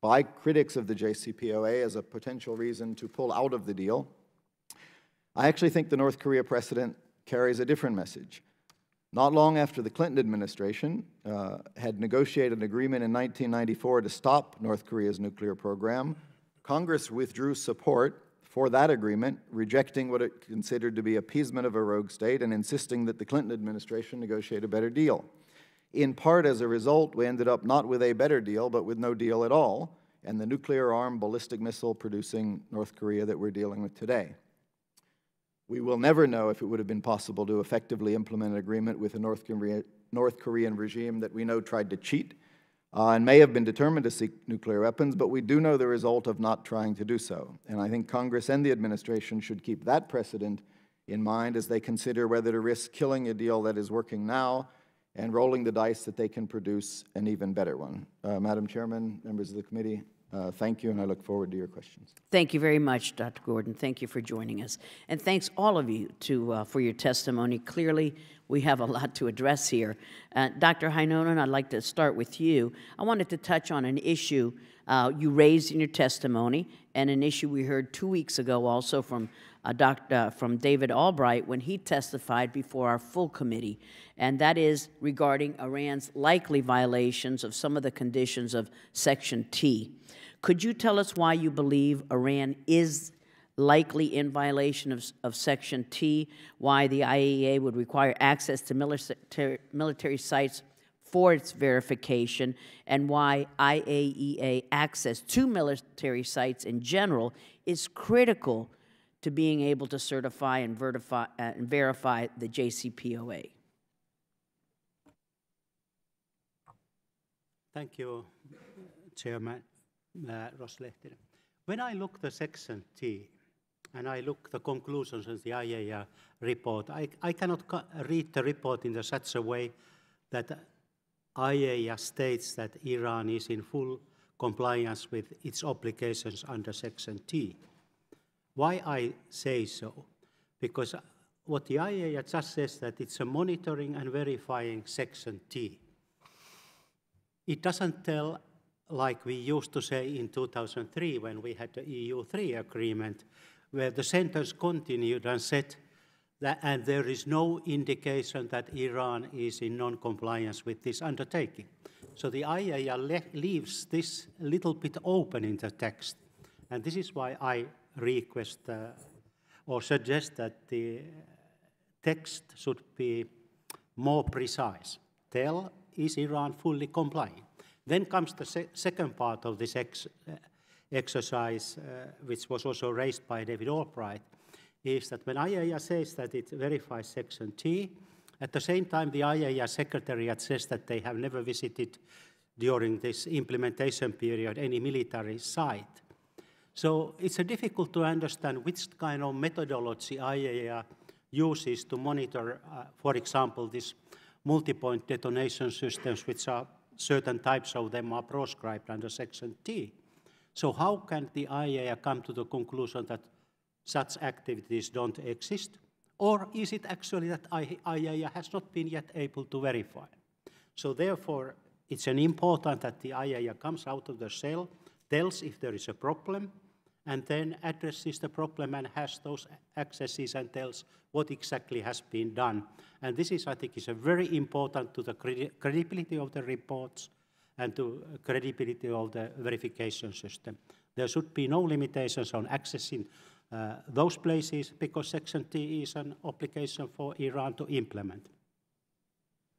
by critics of the JCPOA as a potential reason to pull out of the deal. I actually think the North Korea precedent carries a different message. Not long after the Clinton administration had negotiated an agreement in 1994 to stop North Korea's nuclear program, Congress withdrew support for that agreement, rejecting what it considered to be appeasement of a rogue state and insisting that the Clinton administration negotiate a better deal. In part, as a result, we ended up not with a better deal, but with no deal at all, and the nuclear-armed ballistic missile-producing North Korea that we're dealing with today. We will never know if it would have been possible to effectively implement an agreement with a North Korean regime that we know tried to cheat and may have been determined to seek nuclear weapons, but we do know the result of not trying to do so. And I think Congress and the administration should keep that precedent in mind as they consider whether to risk killing a deal that is working now and rolling the dice that they can produce an even better one. Madam Chairman, members of the committee, thank you, and I look forward to your questions. Thank you very much, Dr. Gordon. Thank you for joining us. And thanks all of you for your testimony. Clearly, we have a lot to address here. Dr. Heinonen, I'd like to start with you. I wanted to touch on an issue you raised in your testimony and an issue we heard 2 weeks ago also from David Albright when he testified before our full committee, and that is regarding Iran's likely violations of some of the conditions of Section T. Could you tell us why you believe Iran is likely in violation of Section T, why the IAEA would require access to military sites for its verification, and why IAEA access to military sites in general is critical to being able to certify and verify the JCPOA? Thank you, Chairman Ros-Lehtinen. When I look the Section T, and I look the conclusions of the IAEA report, I cannot read the report in such a way that IAEA states that Iran is in full compliance with its obligations under Section T. Why I say so? Because what the IAEA just says that it's a monitoring and verifying Section T. It doesn't tell, like we used to say in 2003 when we had the EU3 agreement, where the sentence continued and said that, and there is no indication that Iran is in non-compliance with this undertaking. So the IAEA leaves this a little bit open in the text. And this is why I request or suggest that the text should be more precise. Tell, is Iran fully compliant? Then comes the second part of this exercise, which was also raised by David Albright, is that when IAEA says that it verifies Section T, at the same time the IAEA Secretariat says that they have never visited during this implementation period any military site. So it's difficult to understand which kind of methodology IAEA uses to monitor, for example, these multi-point detonation systems, which are certain types of them are proscribed under Section T. So how can the IAEA come to the conclusion that such activities don't exist? Or is it actually that IAEA has not been yet able to verify? So therefore, it's important that the IAEA comes out of the shell, tells if there is a problem, and then addresses the problem and has those accesses and tells what exactly has been done. And this is, I think, is very important to the credibility of the reports and to credibility of the verification system. There should be no limitations on accessing those places because Section T is an obligation for Iran to implement.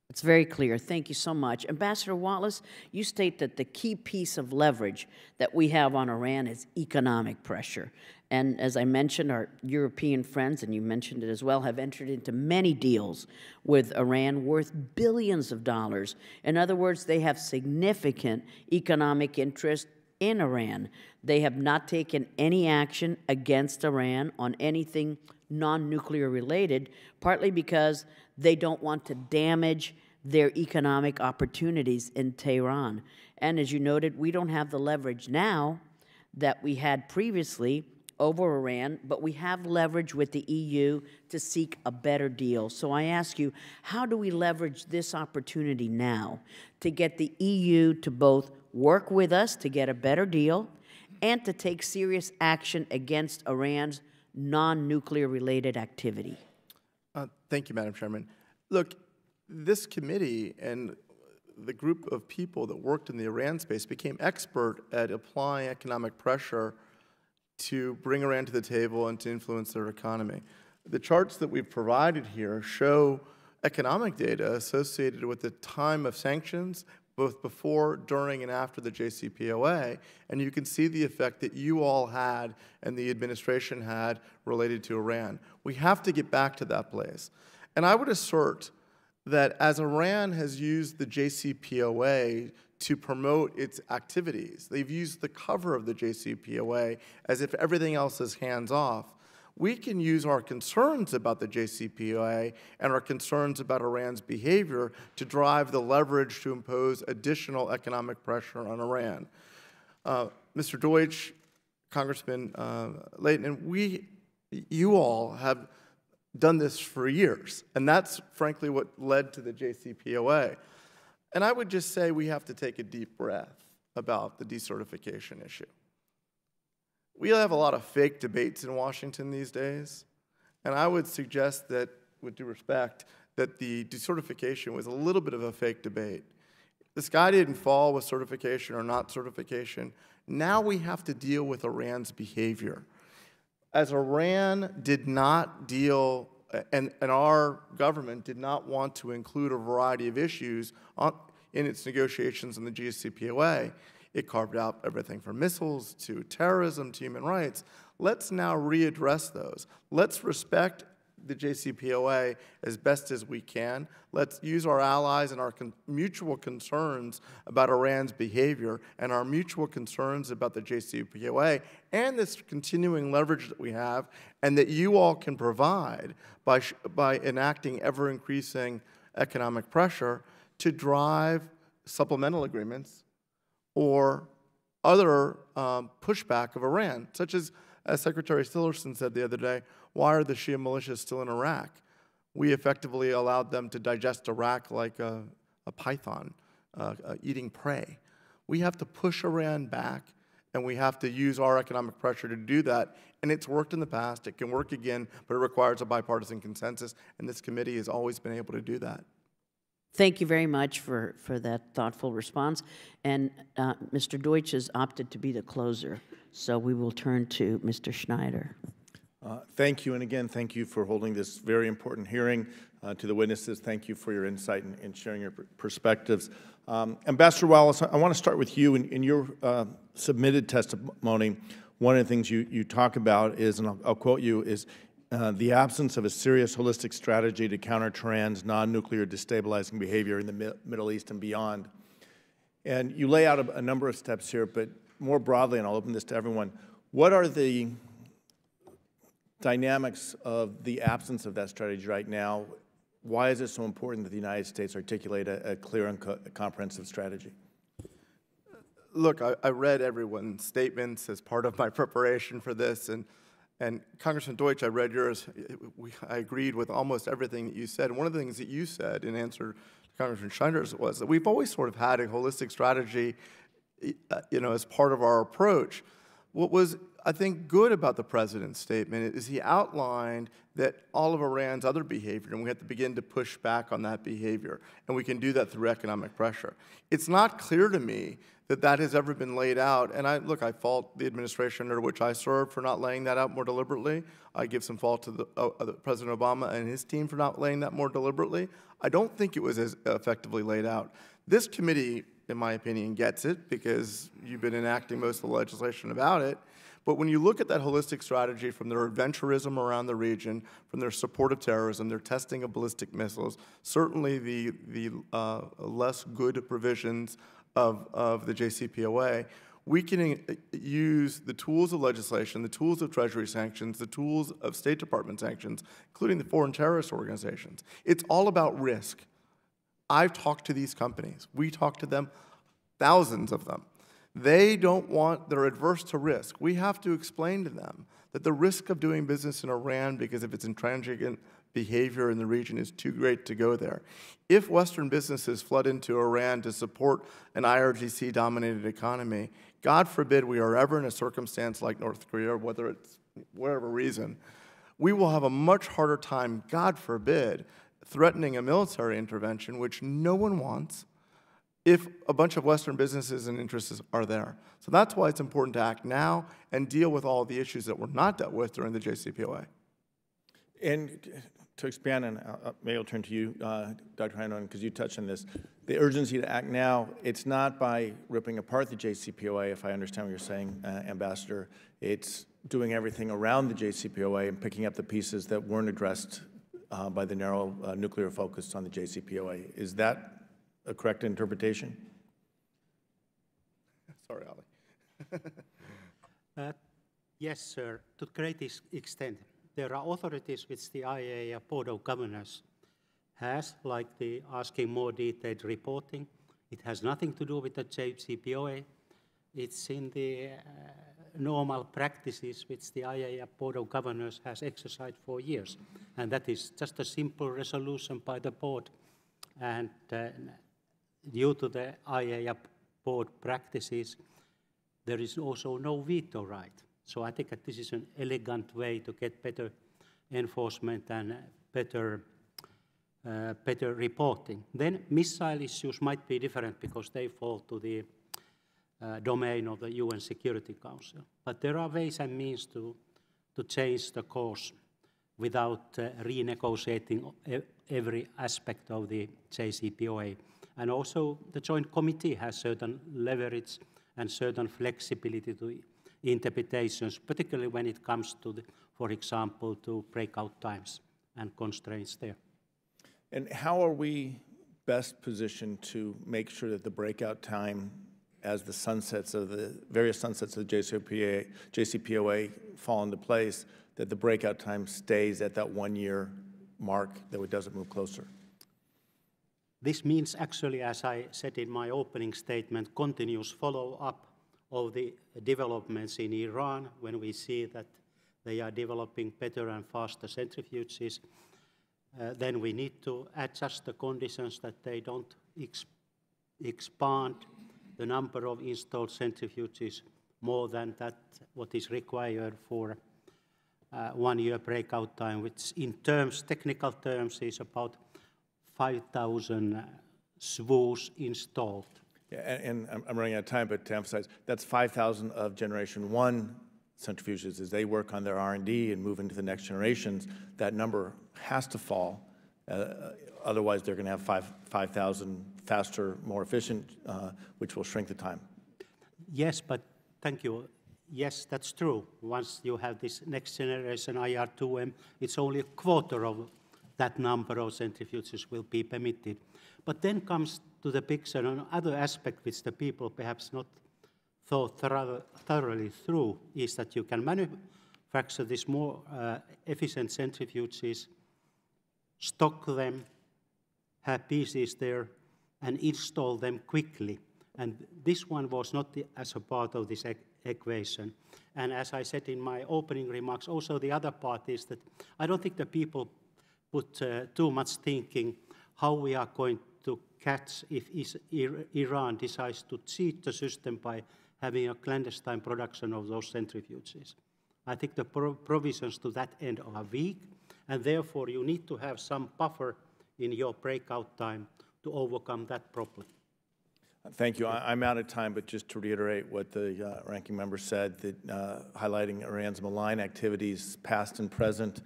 It's very clear. Thank you so much. Ambassador Wallace, you state that the key piece of leverage that we have on Iran is economic pressure. And as I mentioned, our European friends, and you mentioned it as well, have entered into many deals with Iran worth billions of dollars. In other words, they have significant economic interest in Iran. They have not taken any action against Iran on anything non-nuclear related, partly because they don't want to damage their economic opportunities in Tehran. And as you noted, we don't have the leverage now that we had previously over Iran, but we have leverage with the EU to seek a better deal. So I ask you, how do we leverage this opportunity now to get the EU to both work with us to get a better deal and to take serious action against Iran's non-nuclear related activity? Thank you, Madam Chairman. Look, this committee and the group of people that worked in the Iran space became expert at applying economic pressure to bring Iran to the table and to influence their economy. The charts that we've provided here show economic data associated with the time of sanctions, both before, during, and after the JCPOA, and you can see the effect that you all had and the administration had related to Iran. We have to get back to that place. And I would assert that as Iran has used the JCPOA to promote its activities, they've used the cover of the JCPOA as if everything else is hands-off. We can use our concerns about the JCPOA and our concerns about Iran's behavior to drive the leverage to impose additional economic pressure on Iran. Mr. Deutsch, Congressman Lehtinen, you all have done this for years, and that's frankly what led to the JCPOA. And I would just say we have to take a deep breath about the decertification issue. We have a lot of fake debates in Washington these days, and I would suggest that, with due respect, that the decertification was a little bit of a fake debate. The sky didn't fall with certification or not certification. Now we have to deal with Iran's behavior. As Iran did not deal, and our government did not want to include a variety of issues in its negotiations in the JCPOA, it carved out everything from missiles to terrorism to human rights. Let's now readdress those. Let's respect the JCPOA as best as we can. Let's use our allies and our mutual concerns about Iran's behavior and our mutual concerns about the JCPOA and this continuing leverage that we have and that you all can provide by enacting ever-increasing economic pressure to drive supplemental agreements or other pushback of Iran, such as Secretary Tillerson said the other day, why are the Shia militias still in Iraq? We effectively allowed them to digest Iraq like a python eating prey. We have to push Iran back, and we have to use our economic pressure to do that. And it's worked in the past. It can work again, but it requires a bipartisan consensus, and this committee has always been able to do that. Thank you very much for that thoughtful response. And Mr. Deutsch has opted to be the closer, so we will turn to Mr. Schneider. Thank you, and again, thank you for holding this very important hearing. To the witnesses, thank you for your insight and sharing your perspectives. Ambassador Wallace, I want to start with you. In your submitted testimony, one of the things you talk about is, and I'll quote you, is the absence of a serious holistic strategy to counter Tehran's non-nuclear destabilizing behavior in the Middle East and beyond. And you lay out a number of steps here, but more broadly, and I'll open this to everyone, what are the dynamics of the absence of that strategy right now? Why is it so important that the United States articulate a clear and comprehensive strategy? Look, I read everyone's statements as part of my preparation for this, and Congressman Deutsch, I read yours. I agreed with almost everything that you said. And one of the things that you said in answer to Congressman Schneider's was that we've always sort of had a holistic strategy, as part of our approach. What was, I think, good about the President's statement is he outlined that all of Iran's other behavior, and we have to begin to push back on that behavior, and we can do that through economic pressure. It's not clear to me that that has ever been laid out, and I fault the administration under which I served for not laying that out more deliberately. I give some fault to President Obama and his team for not laying that more deliberately. I don't think it was as effectively laid out. This committee, in my opinion, gets it because you've been enacting most of the legislation about it. But when you look at that holistic strategy from their adventurism around the region, from their support of terrorism, their testing of ballistic missiles, certainly the less good provisions of the JCPOA, we can use the tools of legislation, the tools of Treasury sanctions, the tools of State Department sanctions, including the foreign terrorist organizations. It's all about risk. I've talked to these companies. We talk to them, thousands of them. They don't want, they're adverse to risk. We have to explain to them that the risk of doing business in Iran because of its intransigent behavior in the region is too great to go there. If Western businesses flood into Iran to support an IRGC-dominated economy, God forbid we are ever in a circumstance like North Korea, whether it's whatever reason, we will have a much harder time, God forbid, threatening a military intervention, which no one wants, if a bunch of Western businesses and interests are there. So that's why it's important to act now and deal with all the issues that were not dealt with during the JCPOA. And to expand, and maybe I'll turn to you, Dr. Heinonen, because you touched on this. The urgency to act now, it's not by ripping apart the JCPOA, if I understand what you're saying, Ambassador. It's doing everything around the JCPOA and picking up the pieces that weren't addressed by the narrow nuclear focus on the JCPOA. Is that a correct interpretation? Sorry, Ali. Yes, sir, to a great extent. There are authorities which the IAEA Board of Governors has, like the asking more detailed reporting. It has nothing to do with the JCPOA. It's in the normal practices which the IAEA Board of Governors has exercised for years. And that is just a simple resolution by the board. And due to the IAEA Board practices, there is also no veto right. So I think that this is an elegant way to get better enforcement and better reporting. Then missile issues might be different because they fall to the domain of the UN Security Council. But there are ways and means to change the course without renegotiating every aspect of the JCPOA. And also the Joint Committee has certain leverage and certain flexibility to interpretations, particularly when it comes to, for example, to breakout times and constraints there. And how are we best positioned to make sure that the breakout time, as the sunsets of the various sunsets of the JCPOA fall into place, that the breakout time stays at that 1 year mark, that it doesn't move closer? This means actually, as I said in my opening statement, continuous follow-up of the developments in Iran when we see that they are developing better and faster centrifuges. Then we need to adjust the conditions that they don't expand the number of installed centrifuges more than that what is required for 1 year breakout time, which in terms, technical terms, is about 5,000 SWUs installed. Yeah, and I'm running out of time, but to emphasize, that's 5,000 of Generation 1 centrifuges. As they work on their R&D and move into the next generations, that number has to fall. Otherwise, they're going to have 5,000 faster, more efficient, which will shrink the time. Yes, but thank you. Yes, that's true. Once you have this next generation IR2M, it's only a quarter of that number of centrifuges will be permitted. But then comes to the picture another aspect which the people perhaps not thought thoroughly through, is that you can manufacture these more efficient centrifuges, stock them, have pieces there, and install them quickly. And this one was not as a part of this equation. And as I said in my opening remarks, also the other part is that I don't think the people put too much thinking how we are going to catch if Iran decides to cheat the system by having a clandestine production of those centrifuges. I think the provisions to that end are weak, and therefore you need to have some buffer in your breakout time to overcome that problem. Thank you. I'm out of time, but just to reiterate what the ranking member said, that highlighting Iran's malign activities, past and present,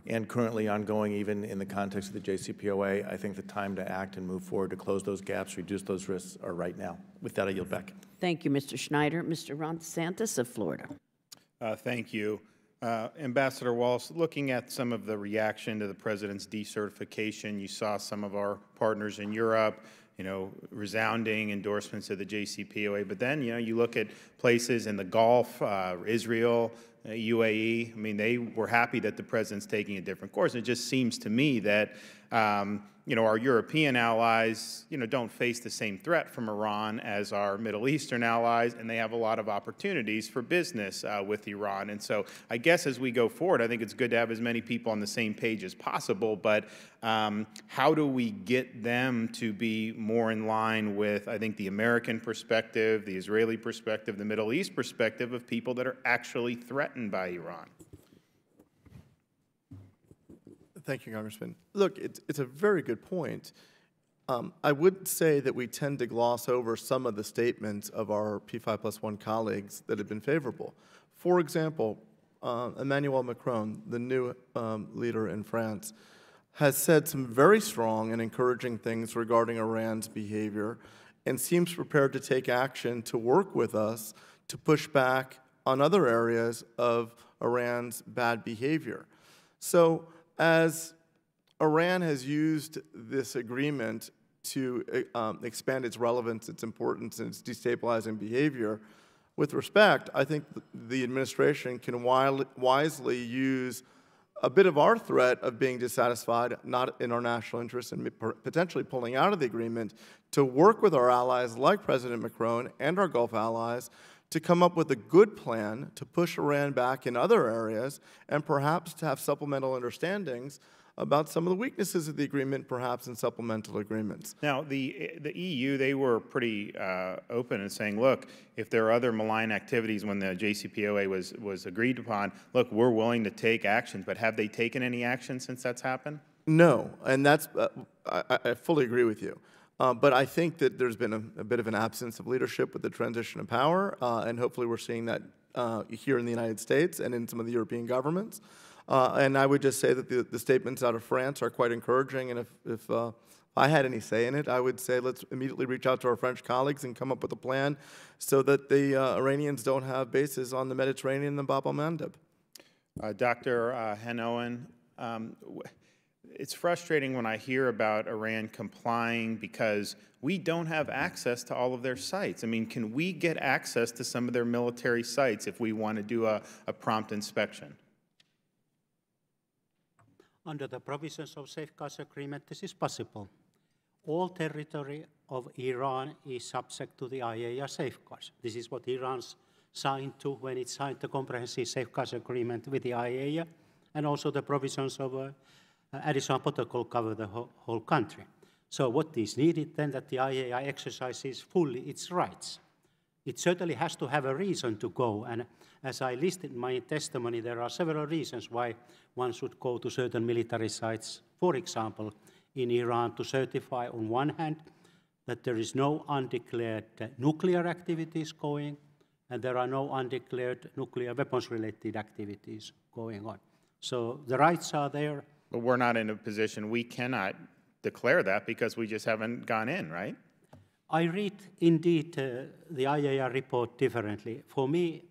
and currently ongoing even in the context of the JCPOA, I think the time to act and move forward to close those gaps, reduce those risks are right now. With that, I yield back. Thank you, Mr. Schneider. Mr. Ron DeSantis of Florida. Thank you. Ambassador Wallace, looking at some of the reaction to the President's decertification, you saw some of our partners in Europe resounding endorsements of the JCPOA. But then, you look at places in the Gulf, Israel, UAE. I mean, they were happy that the president's taking a different course. It just seems to me that, our European allies, don't face the same threat from Iran as our Middle Eastern allies, and they have a lot of opportunities for business with Iran. And so I guess as we go forward, I think it's good to have as many people on the same page as possible, but how do we get them to be more in line with, I think, the American perspective, the Israeli perspective, the Middle East perspective of people that are actually threatened by Iran? Thank you, Congressman. Look, it's a very good point. I would say that we tend to gloss over some of the statements of our P5+1 colleagues that have been favorable. For example, Emmanuel Macron, the new leader in France, has said some very strong and encouraging things regarding Iran's behavior and seems prepared to take action to work with us to push back on other areas of Iran's bad behavior. So, as Iran has used this agreement to expand its relevance, its importance, and its destabilizing behavior, with respect, I think the administration can wisely use a bit of our threat of being dissatisfied, not in our national interest, and potentially pulling out of the agreement, to work with our allies like President Macron and our Gulf allies to come up with a good plan to push Iran back in other areas and perhaps to have supplemental understandings about some of the weaknesses of the agreement, perhaps in supplemental agreements. Now, the EU, they were pretty open in saying, look, if there are other malign activities when the JCPOA was agreed upon, look, we're willing to take actions, but have they taken any action since that's happened? No, and that's, I fully agree with you. But I think that there's been a bit of an absence of leadership with the transition of power, and hopefully we're seeing that here in the United States and in some of the European governments. And I would just say that the statements out of France are quite encouraging, and if I had any say in it, I would say let's immediately reach out to our French colleagues and come up with a plan so that the Iranians don't have bases on the Mediterranean and Bab el-Mandeb. Dr. Heinonen, it's frustrating when I hear about Iran complying because we don't have access to all of their sites. I mean, can we get access to some of their military sites if we want to do a prompt inspection? Under the provisions of Safeguards Agreement, this is possible. All territory of Iran is subject to the IAEA safeguards. This is what Iran signed to when it signed the Comprehensive Safeguards Agreement with the IAEA, and also the provisions of additional protocol cover the whole country. So what is needed then that the IAEA exercises fully its rights. It certainly has to have a reason to go, and as I listed in my testimony, there are several reasons why one should go to certain military sites. For example, in Iran, to certify on one hand that there is no undeclared nuclear activities going, and there are no undeclared nuclear weapons-related activities going on. So the rights are there. But we're not in a position, we cannot declare that because we just haven't gone in, right? I read, indeed, the IAEA report differently. For me,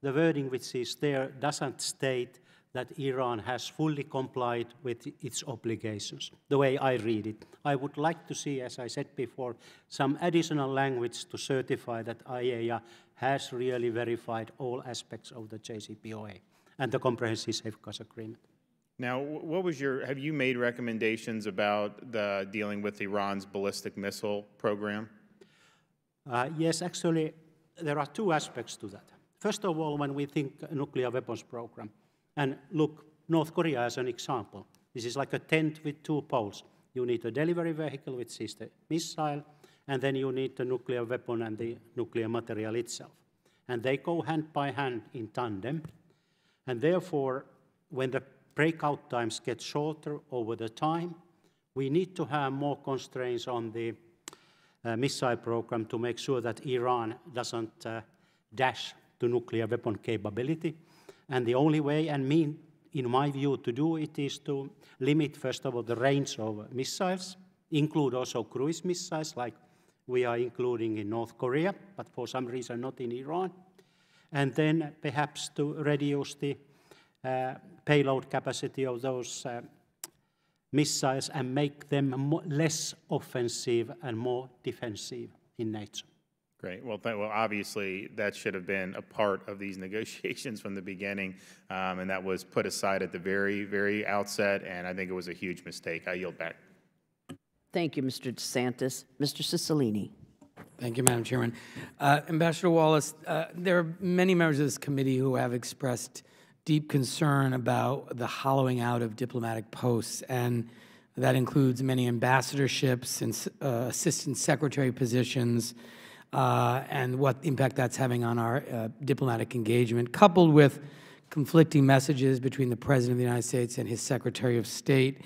the wording which is there doesn't state that Iran has fully complied with its obligations, the way I read it. I would like to see, as I said before, some additional language to certify that IAEA has really verified all aspects of the JCPOA and the Comprehensive Safeguards Agreement. Now, have you made recommendations about dealing with Iran's ballistic missile program? Yes, actually, there are two aspects to that. First of all, when we think nuclear weapons program, and look, North Korea as an example. This is like a tent with two poles. You need a delivery vehicle, which is the missile, and then you need the nuclear weapon and the nuclear material itself. And they go hand by hand in tandem. And therefore, when the breakout times get shorter over the time, we need to have more constraints on the missile program to make sure that Iran doesn't dash to nuclear weapon capability. And the only way and mean, in my view, to do it is to limit, first of all, the range of missiles, include also cruise missiles like we are including in North Korea, but for some reason not in Iran. And then perhaps to reduce the payload capacity of those missiles and make them less offensive and more defensive in nature. Great. Well, obviously, that should have been a part of these negotiations from the beginning, and that was put aside at the very, very outset, and I think it was a huge mistake. I yield back. Thank you, Mr. DeSantis. Mr. Cicilline. Thank you, Madam Chairman. Ambassador Wallace, there are many members of this committee who have expressed deep concern about the hollowing out of diplomatic posts, and that includes many ambassadorships and assistant secretary positions, and what impact that's having on our diplomatic engagement, coupled with conflicting messages between the President of the United States and his Secretary of State,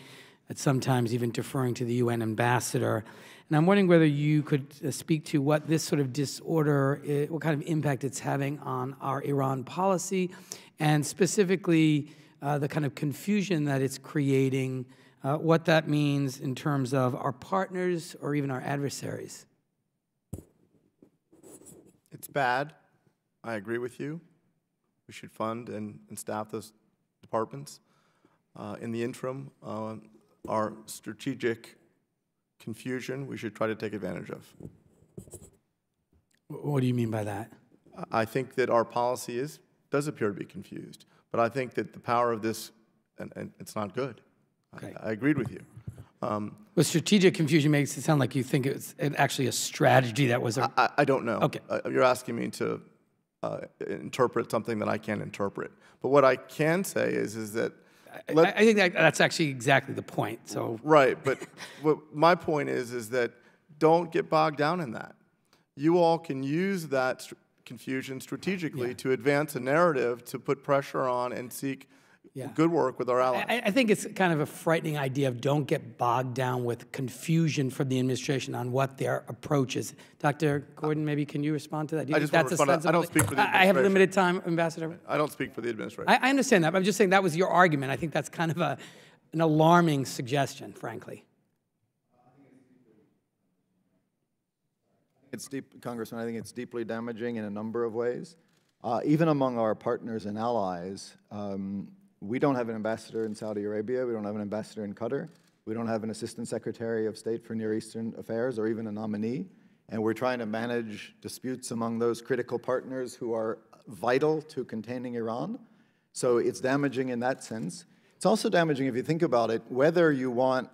at sometimes even deferring to the UN ambassador. And I'm wondering whether you could speak to what this sort of disorder, what kind of impact it's having on our Iran policy, and specifically the kind of confusion that it's creating, what that means in terms of our partners or even our adversaries. It's bad. I agree with you. We should fund and staff those departments. In the interim, our strategic confusion we should try to take advantage of. What do you mean by that? I think that our policy does appear to be confused, but I think that the power of this, and it's not good. Okay. I agreed with you. Well, strategic confusion makes it sound like you think it's actually a strategy that was a... I don't know. Okay. You're asking me to interpret something that I can't interpret. But what I can say is that... I think that's actually exactly the point. So right, but what my point is that don't get bogged down in that. You all can use that confusion strategically to advance a narrative, to put pressure on and seek good work with our allies. I think it's kind of a frightening idea of don't get bogged down with confusion from the administration on what their approach is. Dr. Gordon, maybe can you respond to that? Do you think that's a sensible... I don't speak for the administration. I have limited time, Ambassador. I don't speak for the administration. I understand that, but I'm just saying that was your argument. I think that's kind of an alarming suggestion, frankly. It's deep, Congressman, I think it's deeply damaging in a number of ways. Even among our partners and allies, we don't have an ambassador in Saudi Arabia. We don't have an ambassador in Qatar. We don't have an assistant secretary of state for Near Eastern affairs or even a nominee. And we're trying to manage disputes among those critical partners who are vital to containing Iran. So it's damaging in that sense. It's also damaging if you think about it, whether you want,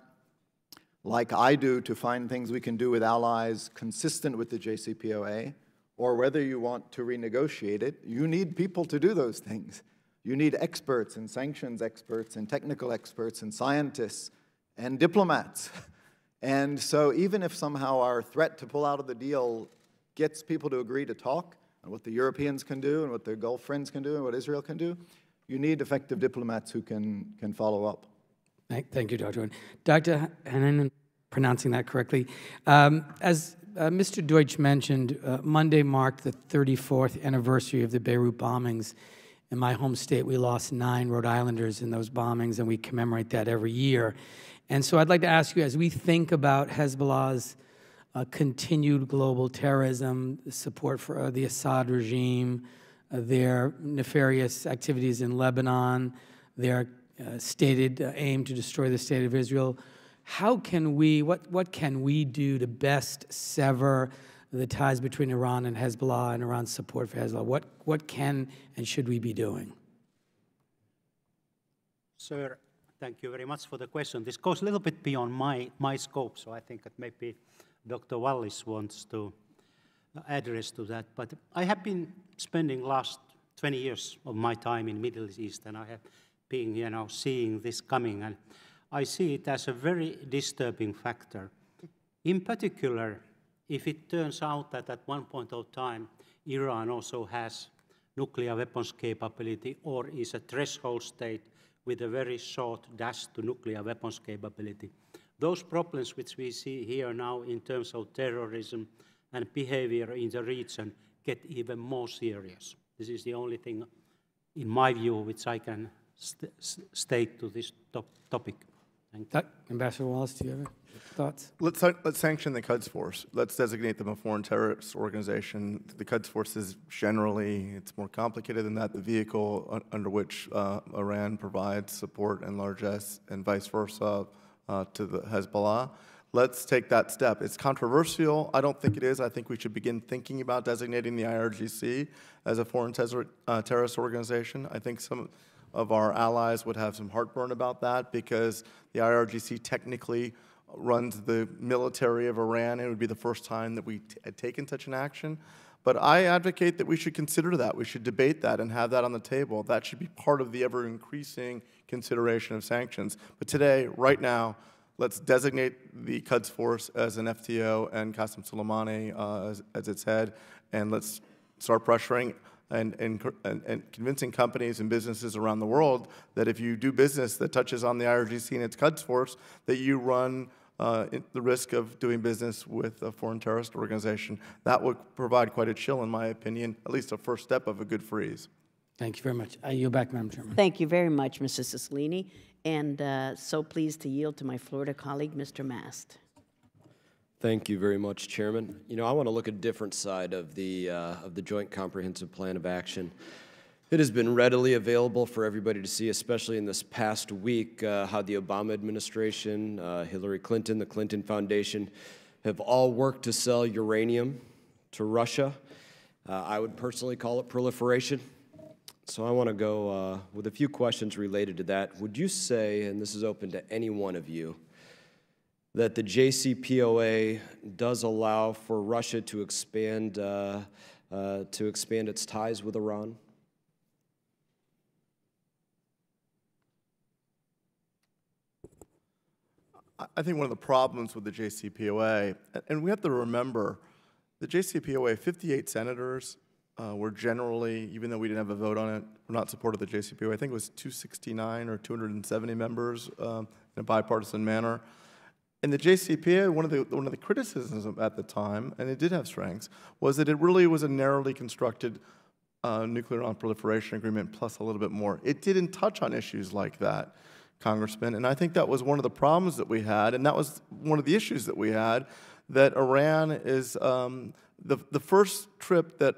like I do, to find things we can do with allies consistent with the JCPOA, or whether you want to renegotiate it, you need people to do those things. You need experts and sanctions experts and technical experts and scientists and diplomats. And so even if somehow our threat to pull out of the deal gets people to agree to talk on what the Europeans can do and what their Gulf friends can do and what Israel can do, you need effective diplomats who can follow up. Thank you, Dr. Wood. Dr. Heinonen, pronouncing that correctly. As Mr. Deutsch mentioned, Monday marked the 34th anniversary of the Beirut bombings. In my home state, we lost 9 Rhode Islanders in those bombings, and we commemorate that every year. And so I'd like to ask you, as we think about Hezbollah's continued global terrorism, support for the Assad regime, their nefarious activities in Lebanon, their stated aim to destroy the state of Israel, how can we, what can we do to best sever the ties between Iran and Hezbollah and Iran's support for Hezbollah? What can and should we be doing? Sir, thank you very much for the question. This goes a little bit beyond my scope, so I think that maybe Dr. Wallace wants to address to that. But I have been spending last 20 years of my time in Middle East, and I have been, seeing this coming, and I see it as a very disturbing factor. In particular, if it turns out that at one point of time, Iran also has nuclear weapons capability or is a threshold state with a very short dash to nuclear weapons capability, those problems which we see here now in terms of terrorism and behavior in the region get even more serious. This is the only thing, in my view, which I can state to this topic. Thank you. Ambassador Wallace, do you have thoughts? Let's sanction the Quds Force. Let's designate them a foreign terrorist organization. The Quds Force is generally, it's more complicated than that, the vehicle under which Iran provides support and largesse, and vice versa. to the Hezbollah. Let's take that step. It's controversial. I don't think it is. I think we should begin thinking about designating the IRGC as a foreign terrorist organization. I think some of our allies would have some heartburn about that because the IRGC technically runs the military of Iran. It would be the first time that we had taken such an action. But I advocate that we should consider that. We should debate that and have that on the table. That should be part of the ever-increasing consideration of sanctions. But today, right now, let's designate the Quds Force as an FTO and Qasem Soleimani as its head, and let's start pressuring and convincing companies and businesses around the world that if you do business that touches on the IRGC and its Quds Force, that you run the risk of doing business with a foreign terrorist organization. That would provide quite a chill, in my opinion, at least a first step of a good freeze. Thank you very much. I yield back, Madam Chairman. Thank you very much, Mrs. Cicilline, and so pleased to yield to my Florida colleague, Mr. Mast. Thank you very much, Chairman. You know, I want to look at a different side of the Joint Comprehensive Plan of Action. It has been readily available for everybody to see, especially in this past week, how the Obama administration, Hillary Clinton, the Clinton Foundation, have all worked to sell uranium to Russia. I would personally call it proliferation. So I want to go with a few questions related to that. Would you say, and this is open to any one of you, that the JCPOA does allow for Russia to expand its ties with Iran? I think one of the problems with the JCPOA, and we have to remember, the JCPOA, 58 senators were generally, even though we didn't have a vote on it, were not supportive of the JCPOA. I think it was 269 or 270 members in a bipartisan manner. And the JCPOA, one of the criticisms at the time, and it did have strengths, was that it really was a narrowly constructed nuclear non-proliferation agreement plus a little bit more. It didn't touch on issues like that, Congressman, and I think that was one of the problems that we had, and that was one of the issues that we had, that Iran is the first trip that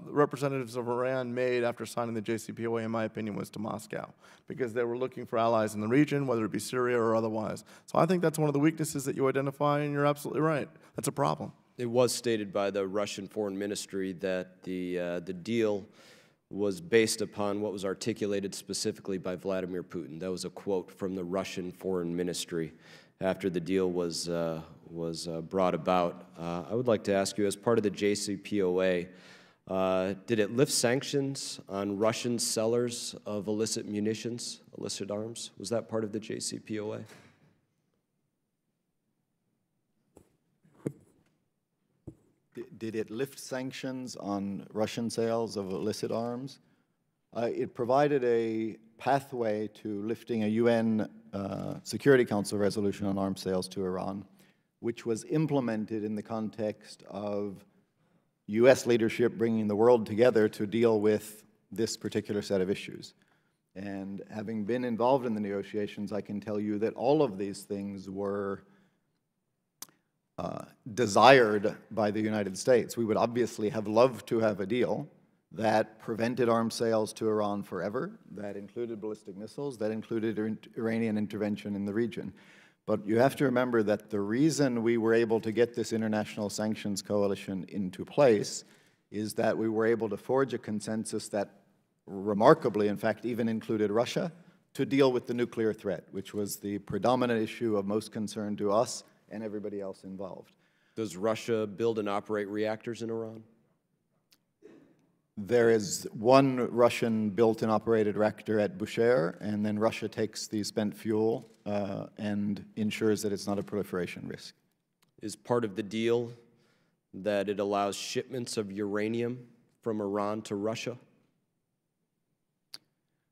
representatives of Iran made after signing the JCPOA, in my opinion, was to Moscow, because they were looking for allies in the region, whether it be Syria or otherwise. So I think that's one of the weaknesses that you identify, and you're absolutely right. That's a problem. It was stated by the Russian Foreign Ministry that the deal was based upon what was articulated specifically by Vladimir Putin. That was a quote from the Russian Foreign Ministry after the deal was brought about. I would like to ask you, as part of the JCPOA, did it lift sanctions on Russian sellers of illicit munitions, illicit arms? Was that part of the JCPOA? Did it lift sanctions on Russian sales of illicit arms? It provided a pathway to lifting a UN Security Council resolution on arms sales to Iran, which was implemented in the context of U.S. leadership bringing the world together to deal with this particular set of issues. And having been involved in the negotiations, I can tell you that all of these things were desired by the United States. We would obviously have loved to have a deal that prevented arms sales to Iran forever, that included ballistic missiles, that included Iranian intervention in the region. But you have to remember that the reason we were able to get this international sanctions coalition into place is that we were able to forge a consensus that remarkably, in fact, even included Russia to deal with the nuclear threat, which was the predominant issue of most concern to us and everybody else involved. Does Russia build and operate reactors in Iran? There is one Russian built and operated reactor at Bushehr, and then Russia takes the spent fuel and ensures that it's not a proliferation risk. Is part of the deal that it allows shipments of uranium from Iran to Russia?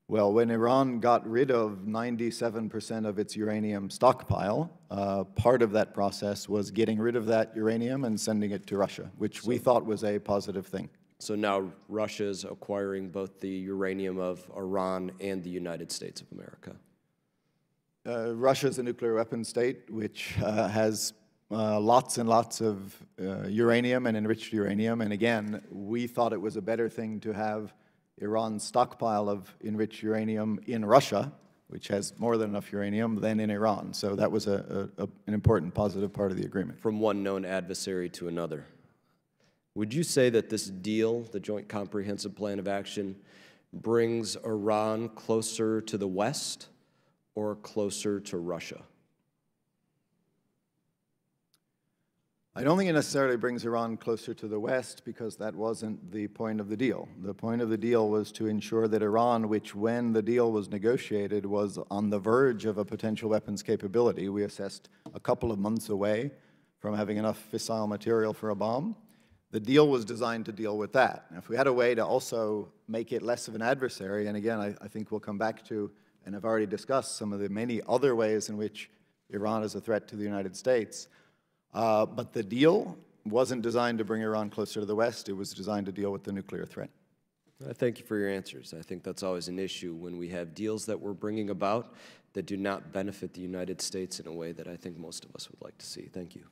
Well, when Iran got rid of 97% of its uranium stockpile, part of that process was getting rid of that uranium and sending it to Russia, which we thought was a positive thing. So now Russia is acquiring both the uranium of Iran and the United States of America. Russia is a nuclear weapons state, which has lots and lots of uranium and enriched uranium. And again, we thought it was a better thing to have Iran's stockpile of enriched uranium in Russia which has more than enough uranium, than in Iran. So that was an important positive part of the agreement. From one known adversary to another. Would you say that this deal, the Joint Comprehensive Plan of Action, brings Iran closer to the West or closer to Russia? I don't think it necessarily brings Iran closer to the West, because that wasn't the point of the deal. The point of the deal was to ensure that Iran, which when the deal was negotiated was on the verge of a potential weapons capability, we assessed a couple of months away from having enough fissile material for a bomb. The deal was designed to deal with that. Now, if we had a way to also make it less of an adversary, and again, I think we'll come back to, and I've already discussed some of the many other ways in which Iran is a threat to the United States, but the deal wasn't designed to bring Iran closer to the West. It was designed to deal with the nuclear threat. I thank you for your answers. I think that's always an issue when we have deals that we're bringing about that do not benefit the United States in a way that I think most of us would like to see. Thank you.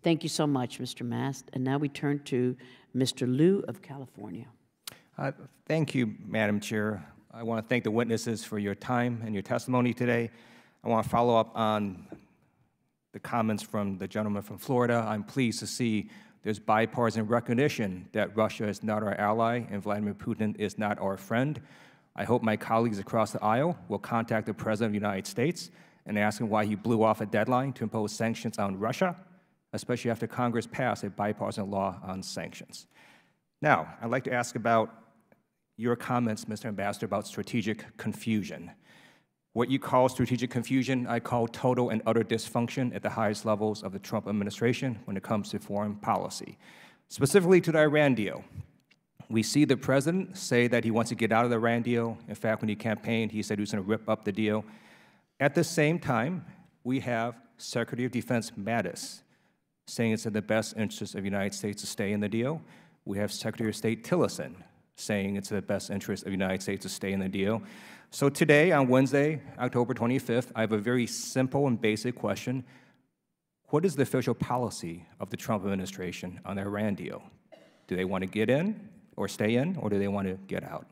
Thank you so much, Mr. Mast. And now we turn to Mr. Liu of California. Thank you, Madam Chair. I want to thank the witnesses for your time and your testimony today. I want to follow up on the comments from the gentleman from Florida. I'm pleased to see there's bipartisan recognition that Russia is not our ally and Vladimir Putin is not our friend. I hope my colleagues across the aisle will contact the President of the United States and ask him why he blew off a deadline to impose sanctions on Russia, especially after Congress passed a bipartisan law on sanctions. Now, I'd like to ask about your comments, Mr. Ambassador, about strategic confusion. What you call strategic confusion, I call total and utter dysfunction at the highest levels of the Trump administration when it comes to foreign policy. Specifically to the Iran deal, we see the president say that he wants to get out of the Iran deal. In fact, when he campaigned, he said he was going to rip up the deal. At the same time, we have Secretary of Defense Mattis saying it's in the best interest of the United States to stay in the deal. We have Secretary of State Tillerson saying it's in the best interest of the United States to stay in the deal. So today, on Wednesday, October 25th, I have a very simple and basic question. What is the official policy of the Trump administration on the Iran deal? Do they want to get in or stay in, or do they want to get out?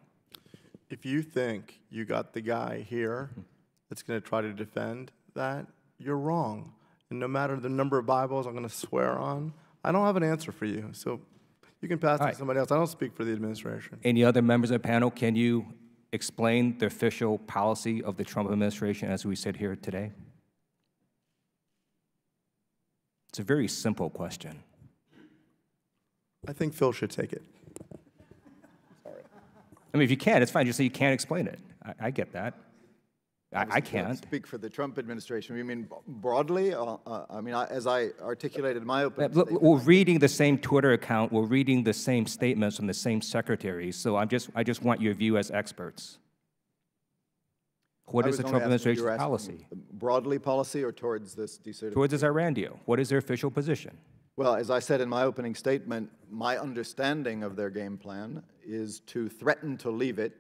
If you think you got the guy here that's going to try to defend that, you're wrong. And no matter the number of Bibles I'm going to swear on, I don't have an answer for you. So you can pass it to somebody else. I don't speak for the administration. Any other members of the panel, can you explain the official policy of the Trump administration as we sit here today? It's a very simple question. I think Phil should take it. Sorry. I mean, if you can't, it's fine. Just say you can't explain it. I get that. I can't speak for the Trump administration. You mean broadly? I mean, as I articulated in my opening statement, we're reading the same Twitter account. We're reading the same statements from the same secretaries. So I just want your view as experts. What is the Trump administration's policy? Broadly policy or towards this decertification? Towards this Iran deal. What is their official position? Well, as I said in my opening statement, my understanding of their game plan is to threaten to leave it,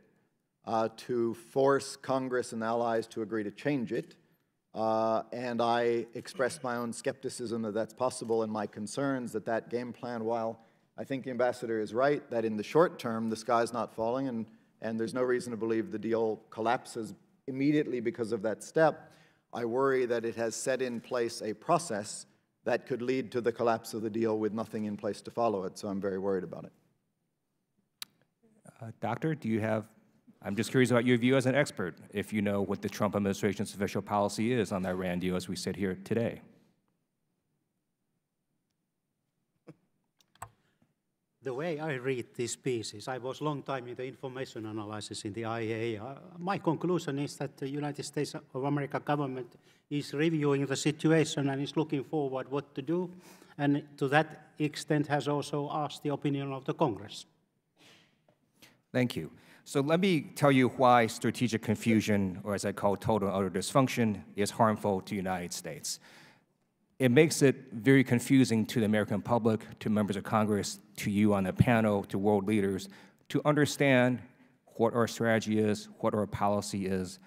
to force Congress and allies to agree to change it, and I expressed my own skepticism that that's possible and my concerns that that game plan, while I think the ambassador is right, that in the short term the sky's not falling and there's no reason to believe the deal collapses immediately because of that step, I worry that it has set in place a process that could lead to the collapse of the deal with nothing in place to follow it, so I'm very worried about it. Doctor, do you have... I'm just curious about your view as an expert, if you know what the Trump administration's official policy is on the Iran deal as we sit here today. The way I read these pieces, I was a long time in the information analysis in the IAEA. My conclusion is that the United States of America government is reviewing the situation and is looking forward what to do, and to that extent has also asked the opinion of the Congress. Thank you. So let me tell you why strategic confusion, or as I call total and utter dysfunction, is harmful to the United States. It makes it very confusing to the American public, to members of Congress, to you on the panel, to world leaders, to understand what our strategy is, what our policy is.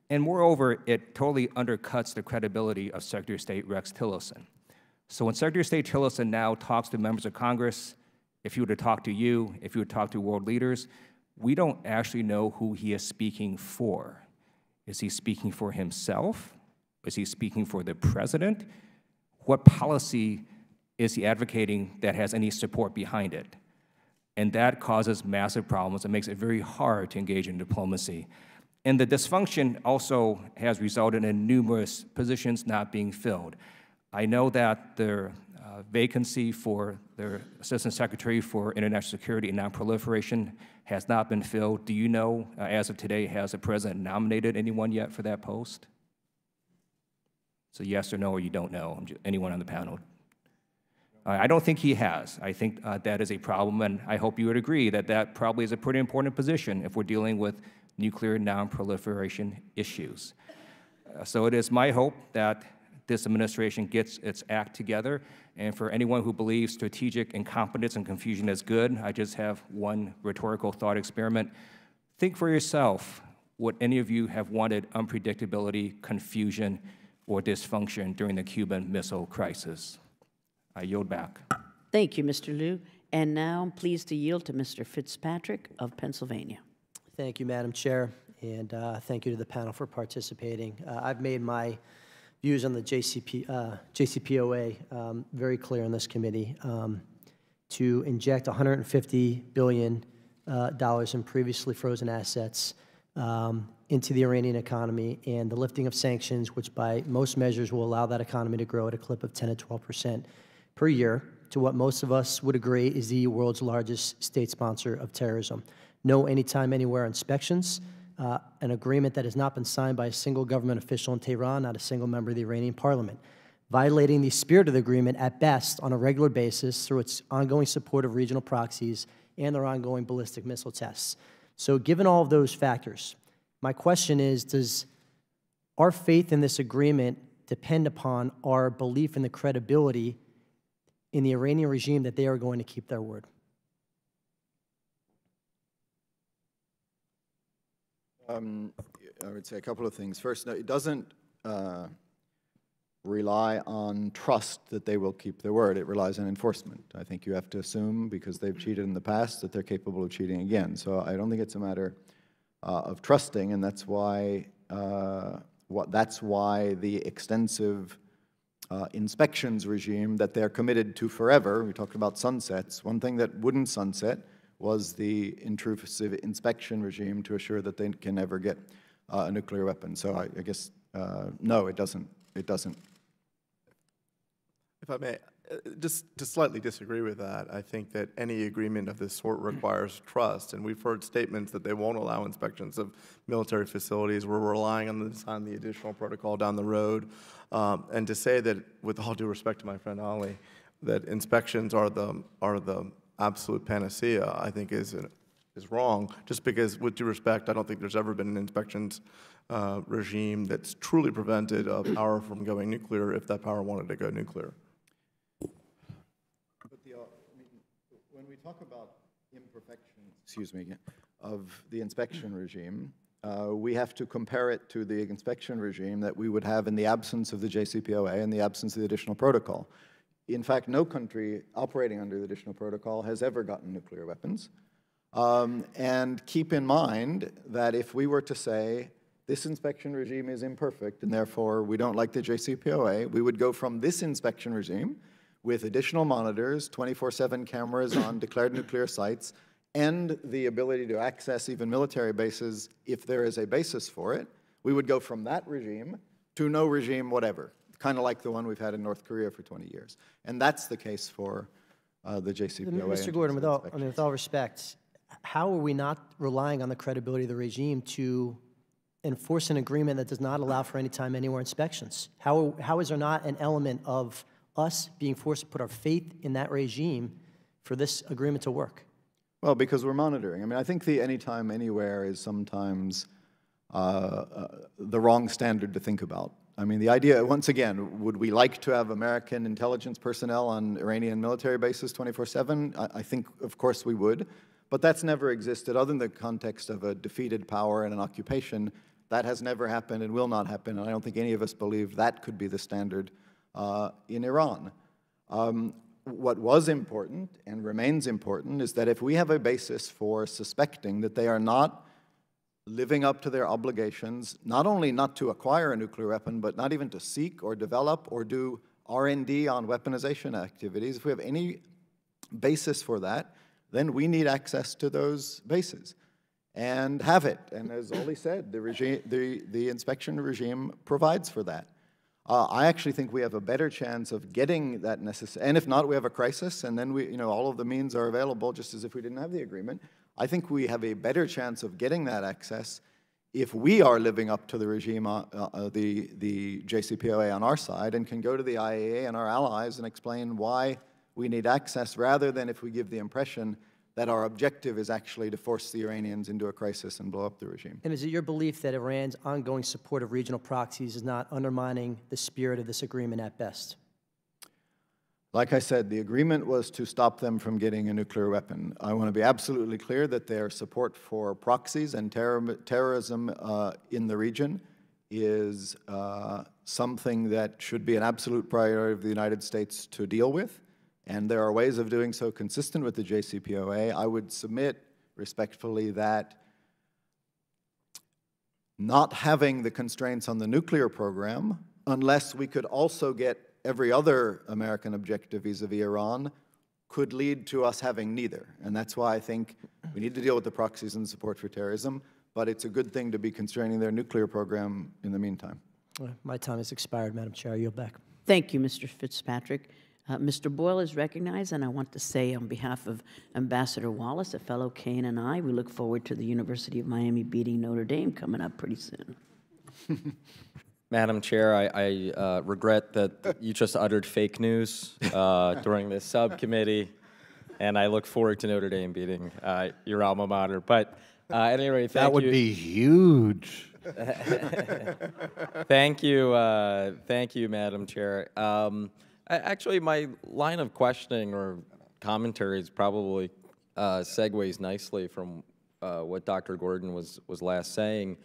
And moreover, it totally undercuts the credibility of Secretary of State Rex Tillerson. So when Secretary of State Tillerson now talks to members of Congress, if he were to talk to you, if he would talk to world leaders, we don't actually know who he is speaking for. Is he speaking for himself? Is he speaking for the president? What policy is he advocating that has any support behind it? And that causes massive problems and makes it very hard to engage in diplomacy. And the dysfunction also has resulted in numerous positions not being filled. I know that the vacancy for the Assistant Secretary for International Security and Non-Proliferation has not been filled. Do you know, as of today, has the President nominated anyone yet for that post? So yes or no, or you don't know, anyone on the panel? I don't think he has. I think that is a problem, and I hope you would agree that that probably is a pretty important position if we're dealing with nuclear non-proliferation issues. So it is my hope that this administration gets its act together, and for anyone who believes strategic incompetence and confusion is good, I just have one rhetorical thought experiment. Think for yourself, would any of you have wanted unpredictability, confusion, or dysfunction during the Cuban Missile Crisis? I yield back. Thank you, Mr. Liu. And now I'm pleased to yield to Mr. Fitzpatrick of Pennsylvania. Thank you, Madam Chair, and thank you to the panel for participating. I've made my views on the JCPOA very clear in this committee. To inject $150 billion in previously frozen assets into the Iranian economy and the lifting of sanctions, which by most measures will allow that economy to grow at a clip of 10 to 12% per year, to what most of us would agree is the world's largest state sponsor of terrorism. No anytime, anywhere inspections, an agreement that has not been signed by a single government official in Tehran, not a single member of the Iranian parliament, violating the spirit of the agreement at best on a regular basis through its ongoing support of regional proxies and their ongoing ballistic missile tests. So given all of those factors, my question is, does our faith in this agreement depend upon our belief in the credibility in the Iranian regime that they are going to keep their word? I would say a couple of things. First, no, it doesn't rely on trust that they will keep their word. It relies on enforcement. I think you have to assume, because they've cheated in the past, that they're capable of cheating again. So I don't think it's a matter of trusting, and that's why the extensive inspections regime that they're committed to forever. We talked about sunsets. One thing that wouldn't sunset was the intrusive inspection regime to assure that they can never get a nuclear weapon. So I guess, no, it doesn't. It doesn't. If I may, just to slightly disagree with that, I think that any agreement of this sort requires trust, and we've heard statements that they won't allow inspections of military facilities. We're relying on the additional protocol down the road, and to say that, with all due respect to my friend Ali, that inspections are the absolute panacea, I think is wrong. Just because, with due respect, I don't think there's ever been an inspections regime that's truly prevented a power from going nuclear if that power wanted to go nuclear. When we talk about imperfections, of the inspection regime, we have to compare it to the inspection regime that we would have in the absence of the JCPOA and the absence of the additional protocol. In fact, no country operating under the additional protocol has ever gotten nuclear weapons. And keep in mind that if we were to say, this inspection regime is imperfect and therefore we don't like the JCPOA, we would go from this inspection regime with additional monitors, 24/7 cameras on declared nuclear sites, and the ability to access even military bases if there is a basis for it. We would go from that regime to no regime whatever, kind of like the one we've had in North Korea for 20 years. And that's the case for the JCPOA. Mr. Gordon, with all respect, how are we not relying on the credibility of the regime to enforce an agreement that does not allow for anytime, anywhere inspections? How is there not an element of us being forced to put our faith in that regime for this agreement to work? Well, because we're monitoring. I mean, I think the anytime, anywhere is sometimes the wrong standard to think about. I mean, the idea, once again, would we like to have American intelligence personnel on Iranian military bases 24/7? I think, of course, we would. But that's never existed, other than the context of a defeated power and an occupation. That has never happened and will not happen, and I don't think any of us believe that could be the standard in Iran. what was important and remains important is that if we have a basis for suspecting that they are not living up to their obligations, not only not to acquire a nuclear weapon, but not even to seek or develop or do R&D on weaponization activities, if we have any basis for that, then we need access to those bases and have it. And as Ollie said, the inspection regime provides for that. I actually think we have a better chance of getting that necessary, and if not, we have a crisis, and then all of the means are available just as if we didn't have the agreement. I think we have a better chance of getting that access if we are living up to the regime, the JCPOA on our side, and can go to the IAEA and our allies and explain why we need access, rather than if we give the impression that our objective is actually to force the Iranians into a crisis and blow up the regime. And is it your belief that Iran's ongoing support of regional proxies is not undermining the spirit of this agreement at best? Like I said, the agreement was to stop them from getting a nuclear weapon. I want to be absolutely clear that their support for proxies and terrorism in the region is something that should be an absolute priority of the United States to deal with. And there are ways of doing so consistent with the JCPOA. I would submit respectfully that not having the constraints on the nuclear program, unless we could also get every other American objective vis-a-vis Iran, could lead to us having neither. And that's why I think we need to deal with the proxies and support for terrorism, but it's a good thing to be constraining their nuclear program in the meantime. My time has expired, Madam Chair. I yield back. Thank you, Mr. Fitzpatrick. Mr. Boyle is recognized, and I want to say on behalf of Ambassador Wallace, a fellow Kane, and I, we look forward to the University of Miami beating Notre Dame coming up pretty soon. Madam Chair, I regret that you just uttered fake news during this subcommittee, and I look forward to Notre Dame beating your alma mater. But at any rate, thank you. That would be huge. Thank you, Madam Chair. Actually, my line of questioning or commentary is probably segues nicely from what Dr. Gordon was last saying.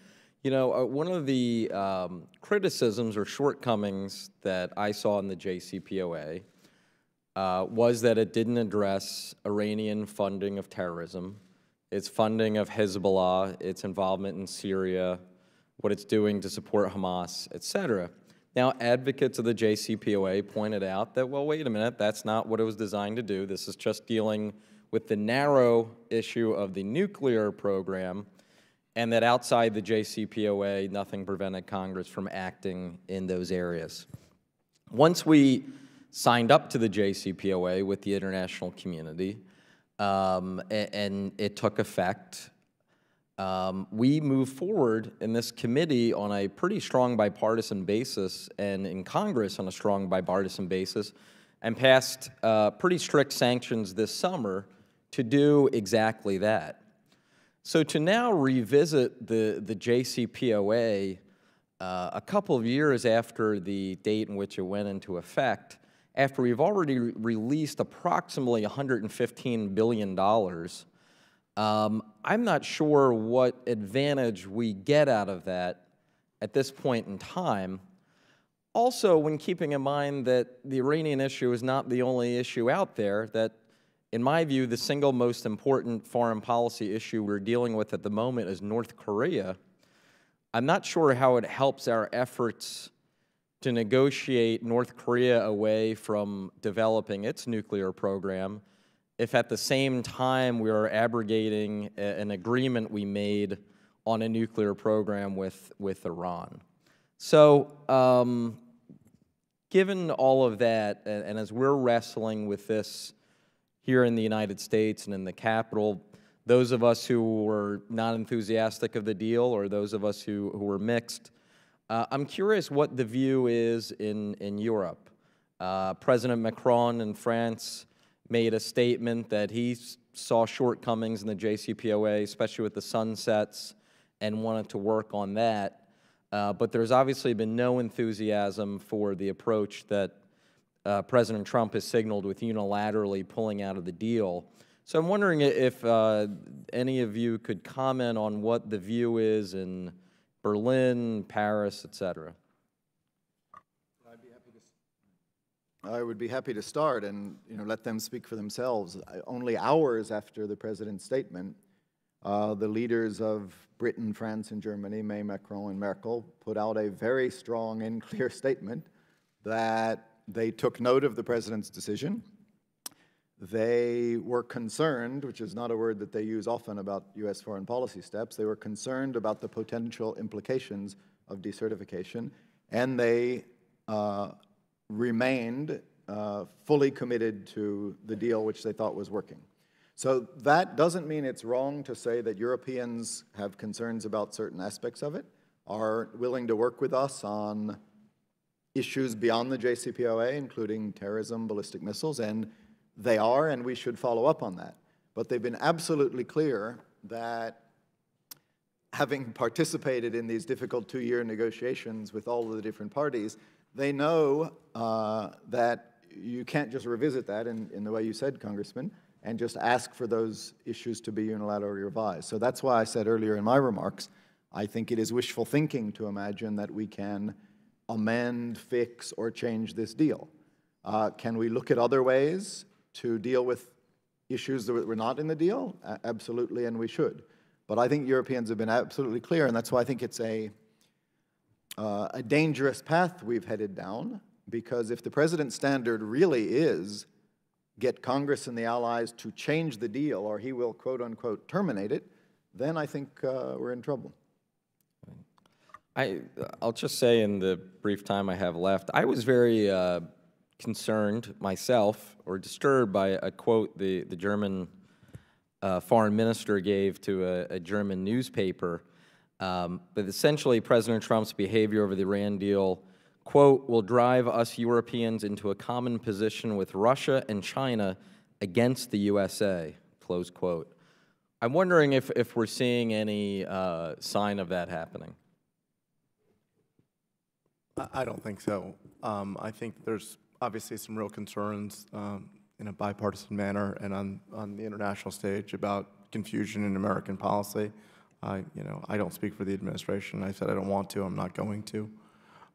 You know, one of the criticisms or shortcomings that I saw in the JCPOA was that it didn't address Iranian funding of terrorism, its funding of Hezbollah, its involvement in Syria, what it's doing to support Hamas, et cetera. Now, advocates of the JCPOA pointed out that, well, wait a minute, that's not what it was designed to do. This is just dealing with the narrow issue of the nuclear program, and that outside the JCPOA, nothing prevented Congress from acting in those areas. Once we signed up to the JCPOA with the international community, and it took effect, we moved forward in this committee on a pretty strong bipartisan basis, and in Congress on a strong bipartisan basis, and passed pretty strict sanctions this summer to do exactly that. So to now revisit the JCPOA a couple of years after the date in which it went into effect, after we've already released approximately $115 billion, I'm not sure what advantage we get out of that at this point in time. Also, when keeping in mind that the Iranian issue is not the only issue out there, that in my view, the single most important foreign policy issue we're dealing with at the moment is North Korea, I'm not sure how it helps our efforts to negotiate North Korea away from developing its nuclear program if at the same time we are abrogating an agreement we made on a nuclear program with Iran. So given all of that, and as we're wrestling with this here in the United States and in the Capitol, those of us who were not enthusiastic of the deal or those of us who were mixed, I'm curious what the view is in Europe. President Macron in France made a statement that he saw shortcomings in the JCPOA, especially with the sunsets, and wanted to work on that. But there's obviously been no enthusiasm for the approach that President Trump has signaled with unilaterally pulling out of the deal. So I'm wondering if any of you could comment on what the view is in Berlin, Paris, et cetera. I would be happy to start and let them speak for themselves. Only hours after the president's statement, the leaders of Britain, France, and Germany, May, Macron, and Merkel, put out a very strong and clear statement that they took note of the president's decision. They were concerned, which is not a word that they use often about U.S. foreign policy steps, they were concerned about the potential implications of decertification, and they remained fully committed to the deal which they thought was working. So that doesn't mean it's wrong to say that Europeans have concerns about certain aspects of it, are willing to work with us on issues beyond the JCPOA, including terrorism, ballistic missiles, and they are, and we should follow up on that. But they've been absolutely clear that having participated in these difficult 2-year negotiations with all of the different parties, they know that you can't just revisit that in the way you said, Congressman, and just ask for those issues to be unilaterally revised. So that's why I said earlier in my remarks, I think it is wishful thinking to imagine that we can amend, fix, or change this deal. Can we look at other ways to deal with issues that were not in the deal? Absolutely, and we should. But I think Europeans have been absolutely clear, and that's why I think it's a dangerous path we've headed down, because if the president's standard really is get Congress and the allies to change the deal, or he will, quote unquote, terminate it, then I think we're in trouble. I'll just say in the brief time I have left, I was very concerned myself, or disturbed by a quote the German foreign minister gave to a German newspaper. But essentially, President Trump's behavior over the Iran deal, quote, will drive us Europeans into a common position with Russia and China against the USA, close quote. I'm wondering if we're seeing any sign of that happening. I don't think so. I think there's obviously some real concerns in a bipartisan manner and on the international stage about confusion in American policy. I don't speak for the administration. I said I don't want to. I'm not going to.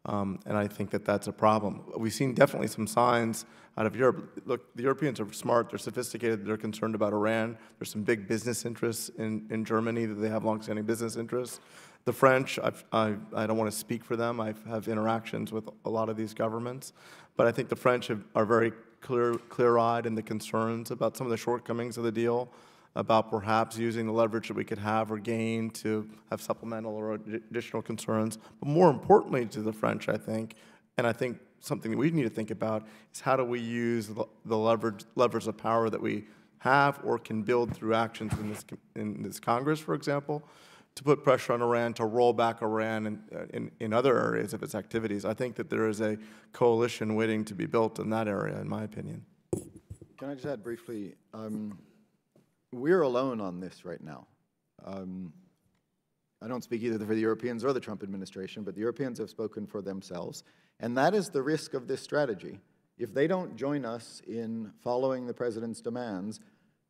And I think that that's a problem. We've seen definitely some signs out of Europe. Look, the Europeans are smart. They're sophisticated. They're concerned about Iran. There's some big business interests in Germany that they have longstanding business interests. The French, I don't want to speak for them. I have interactions with a lot of these governments. But I think the French are very clear-eyed in the concerns about some of the shortcomings of the deal, about perhaps using the leverage that we could have or gain to have supplemental or additional concerns. But more importantly to the French, I think, and I think something that we need to think about is how do we use the levers of power that we have or can build through actions in this Congress, for example, to put pressure on Iran, to roll back Iran in other areas of its activities. I think that there is a coalition waiting to be built in that area, in my opinion. Can I just add briefly? We're alone on this right now. I don't speak either for the Europeans or the Trump administration, but the Europeans have spoken for themselves. And that is the risk of this strategy. If they don't join us in following the president's demands,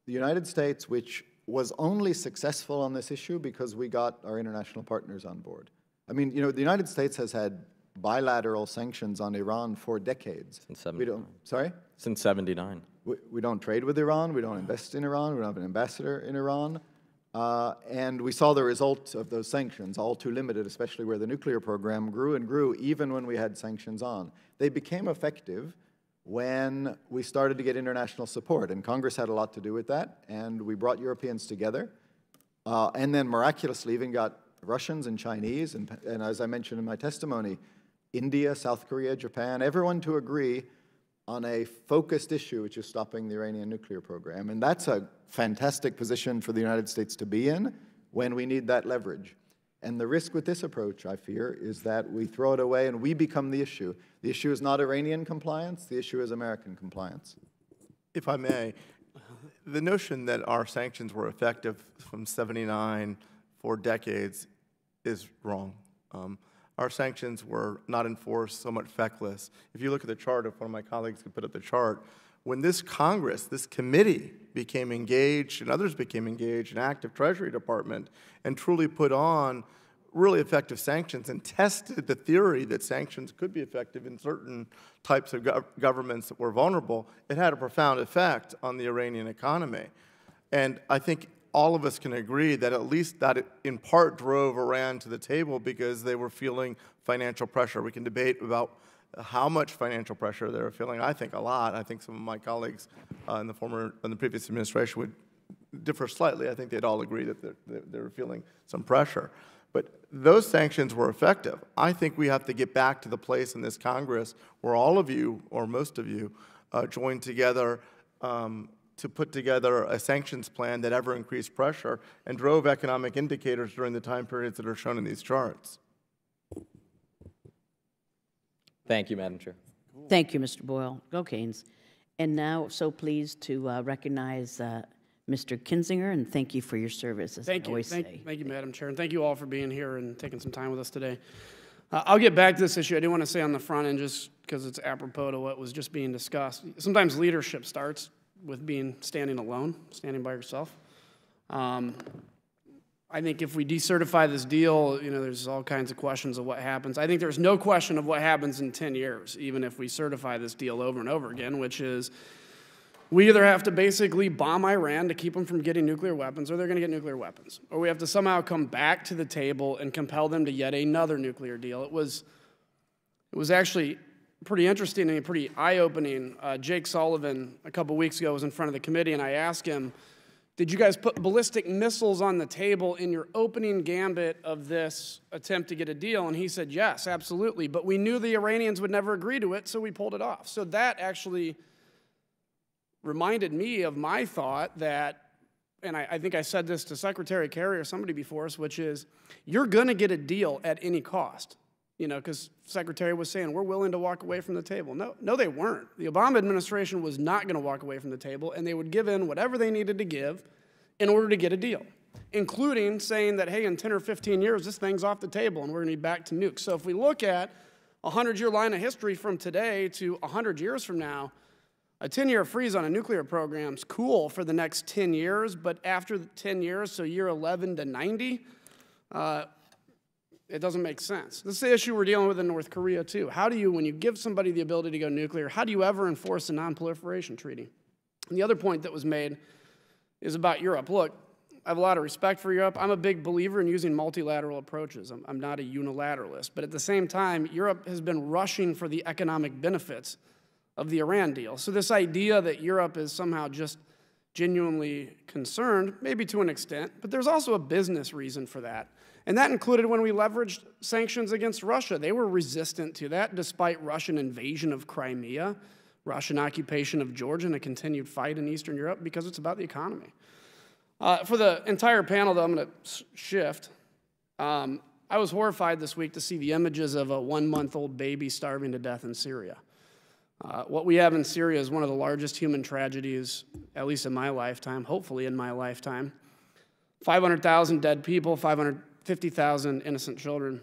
the United States, which was only successful on this issue because we got our international partners on board. I mean, the United States has had bilateral sanctions on Iran for decades. Since 79. Sorry? Since 79. We don't trade with Iran, we don't invest in Iran, we don't have an ambassador in Iran. And we saw the result of those sanctions, all too limited, especially where the nuclear program grew and grew even when we had sanctions on. They became effective when we started to get international support, and Congress had a lot to do with that, and we brought Europeans together, and then miraculously even got Russians and Chinese, and as I mentioned in my testimony, India, South Korea, Japan, everyone to agree on a focused issue, which is stopping the Iranian nuclear program. And that's a fantastic position for the United States to be in when we need that leverage. And the risk with this approach, I fear, is that we throw it away and we become the issue. The issue is not Iranian compliance, the issue is American compliance. If I may, the notion that our sanctions were effective from '79 for decades is wrong. Our sanctions were not enforced, somewhat feckless. If you look at the chart, if one of my colleagues could put up the chart, when this Congress, this committee became engaged and others became engaged, an active Treasury Department, and truly put on really effective sanctions and tested the theory that sanctions could be effective in certain types of governments that were vulnerable, it had a profound effect on the Iranian economy. And I think all of us can agree that at least that it in part drove Iran to the table because they were feeling financial pressure. We can debate about how much financial pressure they were feeling. I think a lot. I think some of my colleagues in the previous administration would differ slightly. I think they'd all agree that they were feeling some pressure. But those sanctions were effective. I think we have to get back to the place in this Congress where all of you, or most of you, joined together to put together a sanctions plan that ever increased pressure and drove economic indicators during the time periods that are shown in these charts. Thank you, Madam Chair. Thank you, Mr. Boyle. Go Canes. And now, so pleased to recognize Mr. Kinzinger, and thank you for your service, as I always say. Thank you, Madam Chair, and thank you all for being here and taking some time with us today. I'll get back to this issue. I do want to say on the front end, just because it's apropos to what was just being discussed, sometimes leadership starts with standing alone, standing by yourself. I think if we decertify this deal, there's all kinds of questions of what happens. I think there's no question of what happens in 10 years, even if we certify this deal over and over again, which is we either have to basically bomb Iran to keep them from getting nuclear weapons, or they're going to get nuclear weapons. Or we have to somehow come back to the table and compel them to yet another nuclear deal. It was actually pretty interesting and pretty eye-opening. Jake Sullivan, a couple weeks ago, was in front of the committee, and I asked him, did you guys put ballistic missiles on the table in your opening gambit of this attempt to get a deal? And he said, yes, absolutely. But we knew the Iranians would never agree to it, so we pulled it off. So that actually reminded me of my thought that, and I think I said this to Secretary Kerry or somebody before us, which is you're going to get a deal at any cost. Because Secretary was saying, we're willing to walk away from the table. No, they weren't. The Obama administration was not going to walk away from the table, and they would give in whatever they needed to give in order to get a deal, including saying that, hey, in 10 or 15 years, this thing's off the table, and we're going to be back to nukes. So if we look at a 100-year line of history from today to 100 years from now, a 10-year freeze on a nuclear program's cool for the next 10 years, but after the 10 years, so year 11 to 90, it doesn't make sense. This is the issue we're dealing with in North Korea, too. How do you, when you give somebody the ability to go nuclear, how do you ever enforce a non-proliferation treaty? And the other point that was made is about Europe. Look, I have a lot of respect for Europe. I'm a big believer in using multilateral approaches. I'm not a unilateralist. But at the same time, Europe has been rushing for the economic benefits of the Iran deal. So this idea that Europe is somehow just genuinely concerned, maybe to an extent, but there's also a business reason for that. And that included when we leveraged sanctions against Russia. They were resistant to that despite Russian invasion of Crimea, Russian occupation of Georgia, and a continued fight in Eastern Europe because it's about the economy. For the entire panel, though, I'm going to shift. I was horrified this week to see the images of a 1-month-old baby starving to death in Syria. What we have in Syria is one of the largest human tragedies, at least in my lifetime, hopefully in my lifetime. 500,000 dead people, 550,000 innocent children.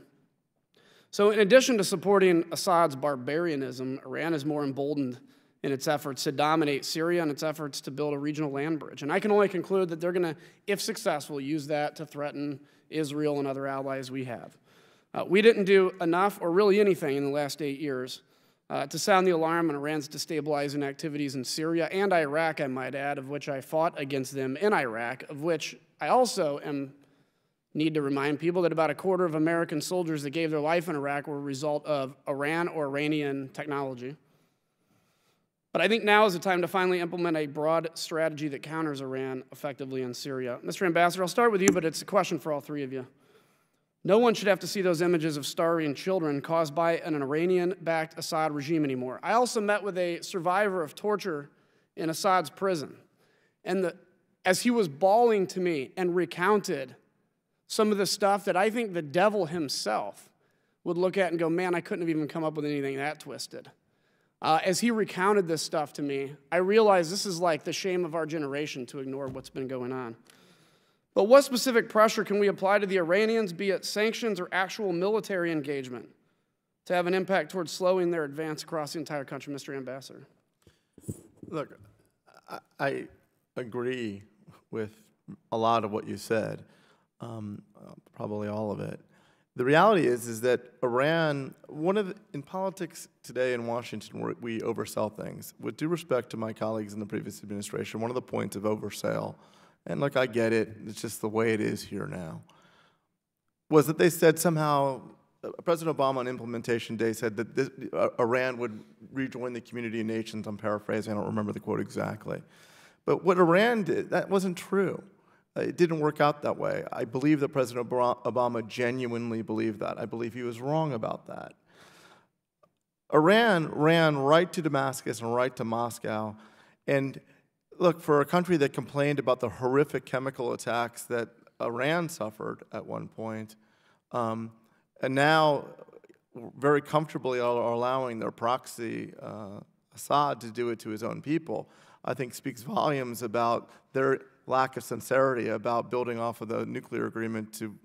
So in addition to supporting Assad's barbarianism, Iran is more emboldened in its efforts to dominate Syria and its efforts to build a regional land bridge. And I can only conclude that they're going to, if successful, use that to threaten Israel and other allies we have. We didn't do enough or really anything in the last 8 years to sound the alarm on Iran's destabilizing activities in Syria and Iraq, I might add, of which I fought against them in Iraq, of which I also need to remind people that about a quarter of American soldiers that gave their life in Iraq were a result of Iran or Iranian technology. But I think now is the time to finally implement a broad strategy that counters Iran effectively in Syria. Mr. Ambassador, I'll start with you, but it's a question for all three of you. No one should have to see those images of starving children caused by an Iranian-backed Assad regime anymore. I also met with a survivor of torture in Assad's prison. And as he was bawling to me and recounted some of the stuff that I think the devil himself would look at and go, man, I couldn't have even come up with anything that twisted. As he recounted this stuff to me, I realized this is like the shame of our generation to ignore what's been going on. But what specific pressure can we apply to the Iranians, be it sanctions or actual military engagement, to have an impact towards slowing their advance across the entire country, Mr. Ambassador? Look, I agree with a lot of what you said, probably all of it. The reality is that Iran, in politics today in Washington, we oversell things. With due respect to my colleagues in the previous administration, one of the points of oversell, and look, I get it, it's just the way it is here now, was that they said somehow, President Obama on Implementation Day said that Iran would rejoin the community of nations. I'm paraphrasing, I don't remember the quote exactly. But what Iran did, that wasn't true. It didn't work out that way. I believe that President Obama genuinely believed that. I believe he was wrong about that. Iran ran right to Damascus and right to Moscow. And look, for a country that complained about the horrific chemical attacks that Iran suffered at one point, and now very comfortably are allowing their proxy, Assad, to do it to his own people, I think speaks volumes about their lack of sincerity about building off of the nuclear agreement to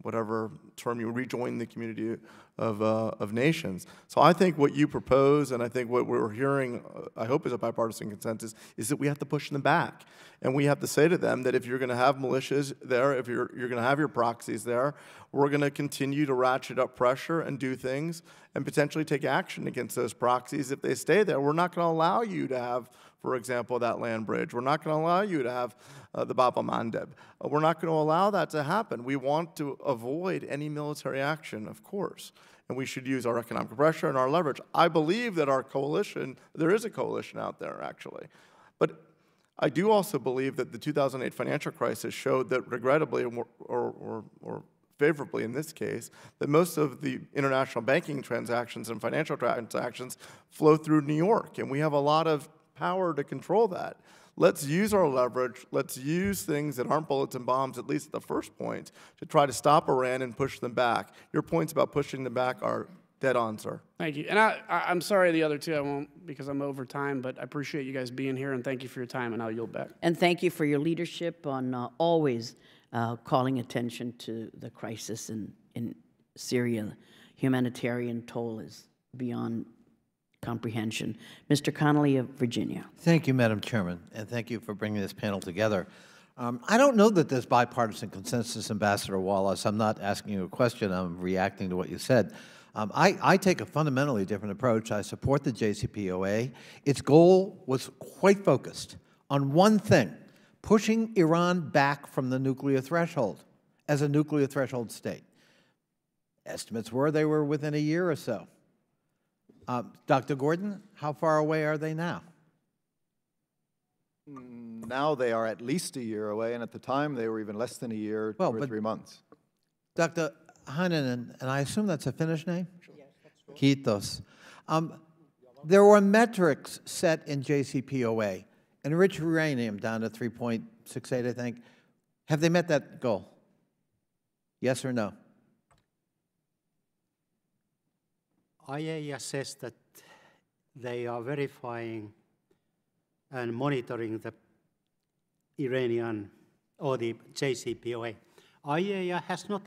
whatever term you rejoin the community of nations. So I think what you propose, and I think what we're hearing, I hope is a bipartisan consensus, is that we have to push them back. And we have to say to them that if you're going to have militias there, if you're going to have your proxies there, we're going to continue to ratchet up pressure and do things and potentially take action against those proxies if they stay there. We're not going to allow you to have, for example, that land bridge. We're not going to allow you to have the Bab el-Mandeb. We're not going to allow that to happen. We want to avoid any military action, of course, and we should use our economic pressure and our leverage. I believe that our coalition, there is a coalition out there, actually. But I do also believe that the 2008 financial crisis showed that, regrettably, or favorably in this case, that most of the international banking transactions and financial transactions flow through New York, and we have a lot of power to control that. Let's use our leverage. Let's use things that aren't bullets and bombs, at least at the first point, to try to stop Iran and push them back. Your points about pushing them back are dead on, sir. Thank you. And I'm sorry the other two I won't because I'm over time, but I appreciate you guys being here, and thank you for your time, and I'll yield back. And thank you for your leadership on always calling attention to the crisis in Syria. Humanitarian toll is beyond comprehension. Mr. Connolly of Virginia. Thank you, Madam Chairman, and thank you for bringing this panel together. I don't know that there's bipartisan consensus, Ambassador Wallace. I'm not asking you a question. I'm reacting to what you said. I take a fundamentally different approach. I support the JCPOA. Its goal was quite focused on one thing, pushing Iran back from the nuclear threshold as a nuclear threshold state. Estimates were they were within a year or so. Dr. Gordon, how far away are they now? Now they are at least a year away, and at the time they were even less than a year, 2 or 3 months. Dr. Heinonen, and I assume that's a Finnish name? Yes, that's right. Kiitos. There were metrics set in JCPOA, enriched uranium down to 3.68, I think. Have they met that goal? Yes or no? IAEA says that they are verifying and monitoring the Iranian or the JCPOA. IAEA has not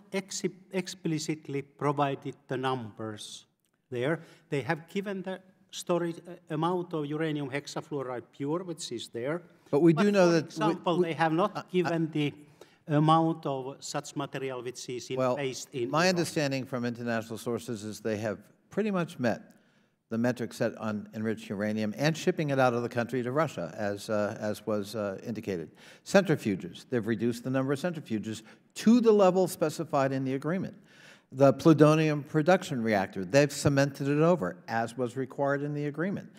explicitly provided the numbers there. They have given the storage amount of uranium hexafluoride pure, which is there. But we do know that... For example, they have not given the amount of such material which is based in my Iran. understanding from international sources is they have pretty much met the metric set on enriched uranium and shipping it out of the country to Russia, as was indicated. Centrifuges, they've reduced the number of centrifuges to the level specified in the agreement. The plutonium production reactor, they've cemented it over, as was required in the agreement.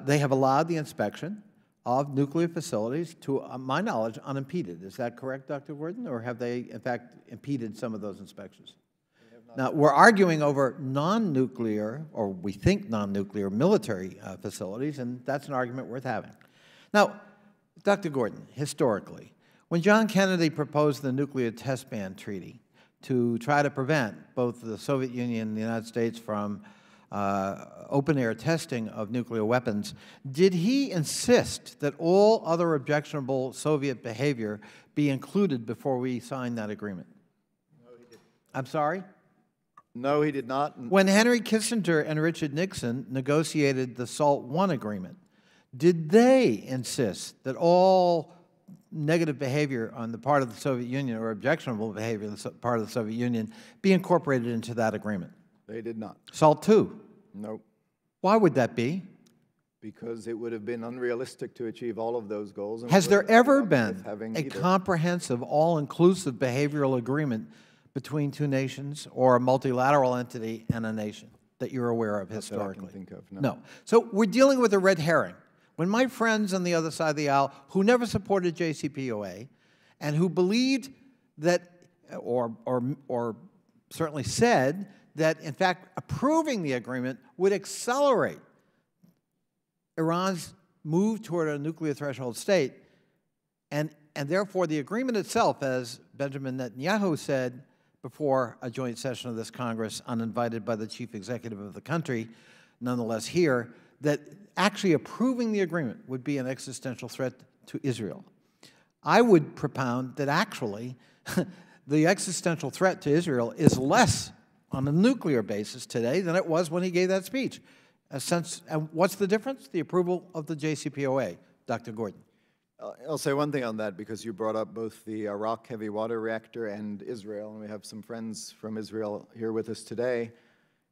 They have allowed the inspection of nuclear facilities to, my knowledge, unimpeded. Is that correct, Dr. Gordon, or have they, in fact, impeded some of those inspections? Now, we're arguing over non-nuclear, or we think non-nuclear military facilities, and that's an argument worth having. Now, Dr. Gordon, historically, when John Kennedy proposed the Nuclear Test Ban Treaty to try to prevent both the Soviet Union and the United States from open-air testing of nuclear weapons, did he insist that all other objectionable Soviet behavior be included before we signed that agreement? No, he didn't. I'm sorry? No, he did not. When Henry Kissinger and Richard Nixon negotiated the SALT I agreement, did they insist that all negative behavior on the part of the Soviet Union or objectionable behavior on the part of the Soviet Union be incorporated into that agreement? They did not. SALT II? No. Why would that be? Because it would have been unrealistic to achieve all of those goals. And Has there ever been a either. comprehensive, all-inclusive behavioral agreement between two nations or a multilateral entity and a nation that you're aware of historically? That I can think of, no. No. So we're dealing with a red herring. When my friends on the other side of the aisle, who never supported JCPOA, and who believed that, or certainly said that, in fact, approving the agreement would accelerate Iran's move toward a nuclear threshold state, and therefore the agreement itself, as Benjamin Netanyahu said before a joint session of this Congress, uninvited by the chief executive of the country, nonetheless here, that actually approving the agreement would be an existential threat to Israel. I would propound that actually the existential threat to Israel is less on a nuclear basis today than it was when he gave that speech. And what's the difference? The approval of the JCPOA. Dr. Gordon. I'll say one thing on that, because you brought up both the Iraq heavy water reactor and Israel, and we have some friends from Israel here with us today.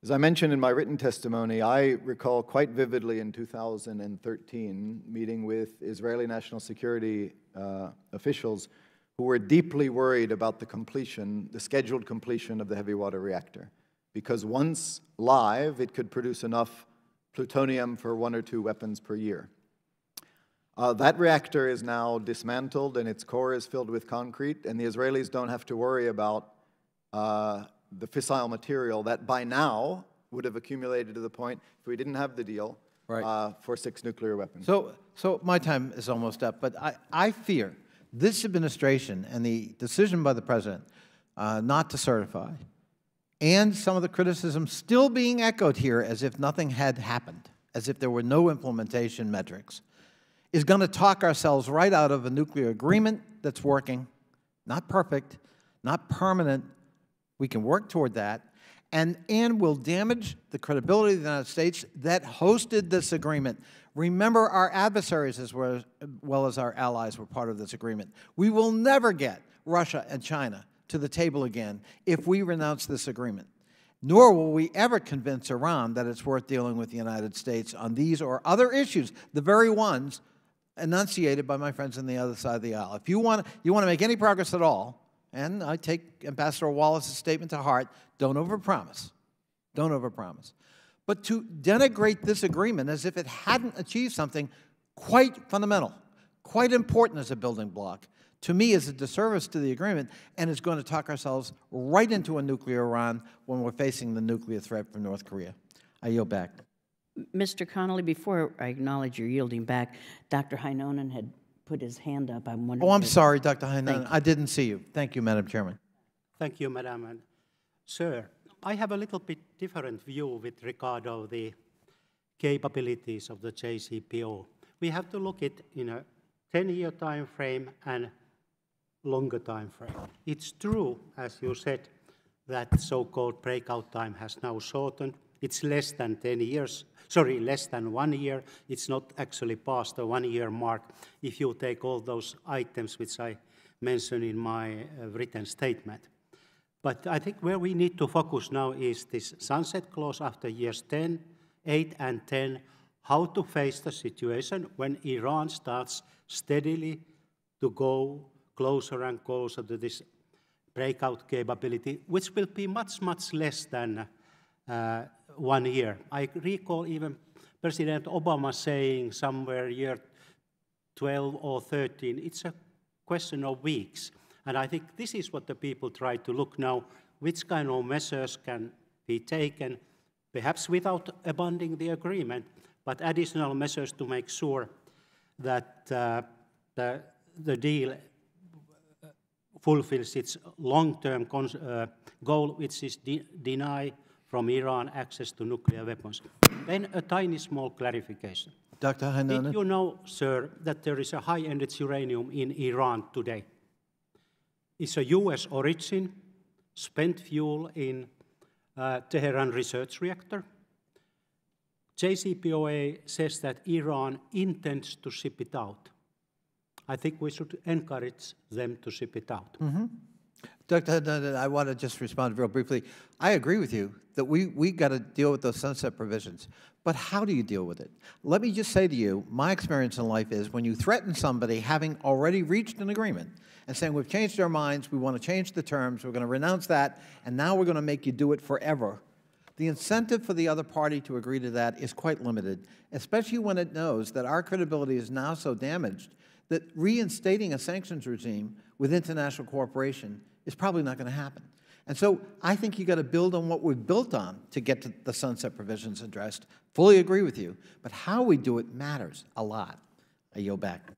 As I mentioned in my written testimony, I recall quite vividly in 2013 meeting with Israeli national security officials who were deeply worried about the scheduled completion of the heavy water reactor, because once live, it could produce enough plutonium for 1 or 2 weapons per year. That reactor is now dismantled and its core is filled with concrete, and the Israelis don't have to worry about the fissile material that by now would have accumulated to the point, if we didn't have the deal, for 6 nuclear weapons. So my time is almost up, but I fear this administration and the decision by the President not to certify, and some of the criticism still being echoed here as if nothing had happened, as if there were no implementation metrics, is going to talk ourselves right out of a nuclear agreement that's working, not perfect, not permanent. We can work toward that, and will damage the credibility of the United States that hosted this agreement. Remember, our adversaries as well as our allies were part of this agreement. We will never get Russia and China to the table again if we renounce this agreement, nor will we ever convince Iran that it's worth dealing with the United States on these or other issues, the very ones enunciated by my friends on the other side of the aisle. If you want to make any progress at all, and I take Ambassador Wallace's statement to heart, don't overpromise. Don't overpromise. But to denigrate this agreement as if it hadn't achieved something quite fundamental, quite important as a building block, to me is a disservice to the agreement, and is going to talk ourselves right into a nuclear Iran when we're facing the nuclear threat from North Korea. I yield back. Mr. Connolly, before I acknowledge your yielding back, Dr. Heinonen had put his hand up. I'm wondering. Oh, I'm sorry, Dr. Heinonen. I didn't see you. Thank you, Madam Chairman. Thank you, Madam. And sir, I have a little bit different view with regard of the capabilities of the JCPO. We have to look at in a 10-year time frame and longer time frame. It's true, as you said, that so-called breakout time has now shortened. It's less than 10 years, sorry, less than 1 year. It's not actually past the 1-year mark if you take all those items which I mentioned in my written statement. But I think where we need to focus now is this sunset clause after years 10, 8, and 10, how to face the situation when Iran starts steadily to go closer and closer to this breakout capability, which will be much, much less than 1 year. I recall even President Obama saying somewhere year 12 or 13, it's a question of weeks. And I think this is what the people try to look now, which kind of measures can be taken, perhaps without abandoning the agreement, but additional measures to make sure that the deal fulfills its long-term goal, which is deny from Iran access to nuclear weapons. Then a tiny small clarification. Dr. Heinonen? Did you know, sir, that there is a high-enriched uranium in Iran today? It's a U.S. origin, spent fuel in Tehran research reactor. JCPOA says that Iran intends to ship it out. I think we should encourage them to ship it out. Dr. I want to just respond real briefly. I agree with you that we got to deal with those sunset provisions. But how do you deal with it? Let me just say to you, my experience in life is when you threaten somebody having already reached an agreement and saying, we've changed our minds, we want to change the terms, we're going to renounce that, and now we're going to make you do it forever, the incentive for the other party to agree to that is quite limited, especially when it knows that our credibility is now so damaged that reinstating a sanctions regime with international cooperation is probably not going to happen. And so I think you got to build on what we've built on to get to the sunset provisions addressed. Fully agree with you, but how we do it matters a lot. I yield back.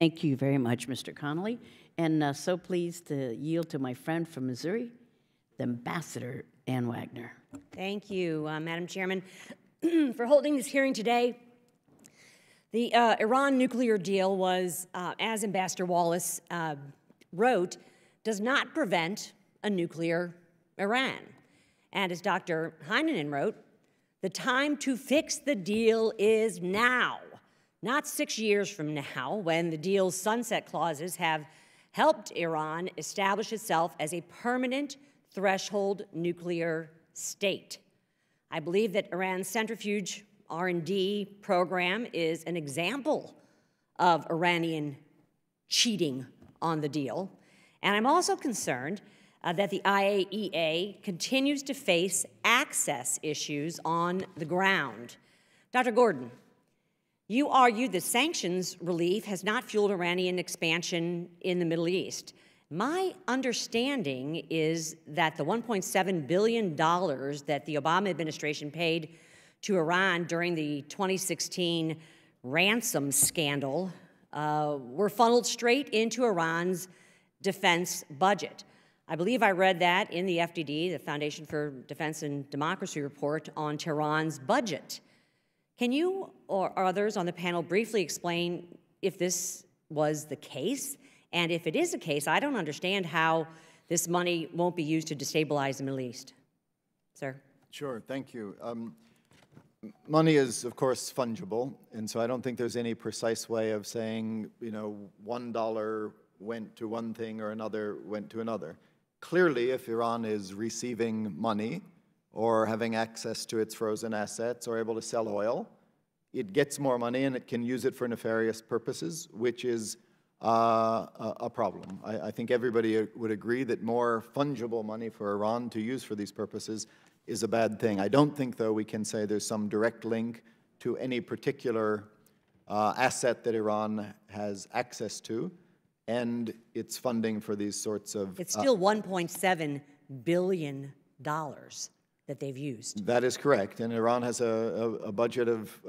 Thank you very much, Mr. Connolly. And so pleased to yield to my friend from Missouri, the Ambassador Ann Wagner. Thank you, Madam Chairman, for holding this hearing today. The Iran nuclear deal was, as Ambassador Wallace wrote, does not prevent a nuclear Iran. And as Dr. Heinonen wrote, the time to fix the deal is now, not 6 years from now, when the deal's sunset clauses have helped Iran establish itself as a permanent threshold nuclear state. I believe that Iran's centrifuge R&D program is an example of Iranian cheating on the deal. And I'm also concerned that the IAEA continues to face access issues on the ground. Dr. Gordon, you argued that sanctions relief has not fueled Iranian expansion in the Middle East. My understanding is that the $1.7 billion that the Obama administration paid to Iran during the 2016 ransom scandal were funneled straight into Iran's defense budget. I believe I read that in the FDD, the Foundation for Defense and Democracy report on Tehran's budget. Can you or others on the panel briefly explain if this was the case? And if it is the case, I don't understand how this money won't be used to destabilize the Middle East. Sir? Sure, thank you. Money is, of course, fungible, and so I don't think there's any precise way of saying, $1 went to one thing or another went to another. Clearly, if Iran is receiving money or having access to its frozen assets or able to sell oil, it gets more money and it can use it for nefarious purposes, which is a problem. I think everybody would agree that more fungible money for Iran to use for these purposes is a bad thing. I don't think, though, we can say there's some direct link to any particular asset that Iran has access to and its funding for these sorts of... It's still $1.7 billion that they've used. That is correct, and Iran has a budget of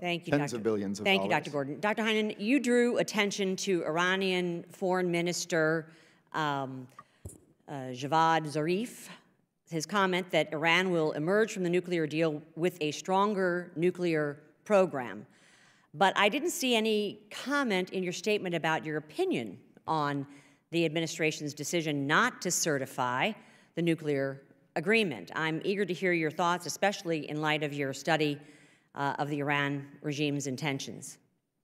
tens of billions of dollars. Thank you, Dr. Gordon. Dr. Heinonen, you drew attention to Iranian Foreign Minister Javad Zarif, his comment that Iran will emerge from the nuclear deal with a stronger nuclear program. But I didn't see any comment in your statement about your opinion on the administration's decision not to certify the nuclear agreement. I'm eager to hear your thoughts, especially in light of your study of the Iran regime's intentions.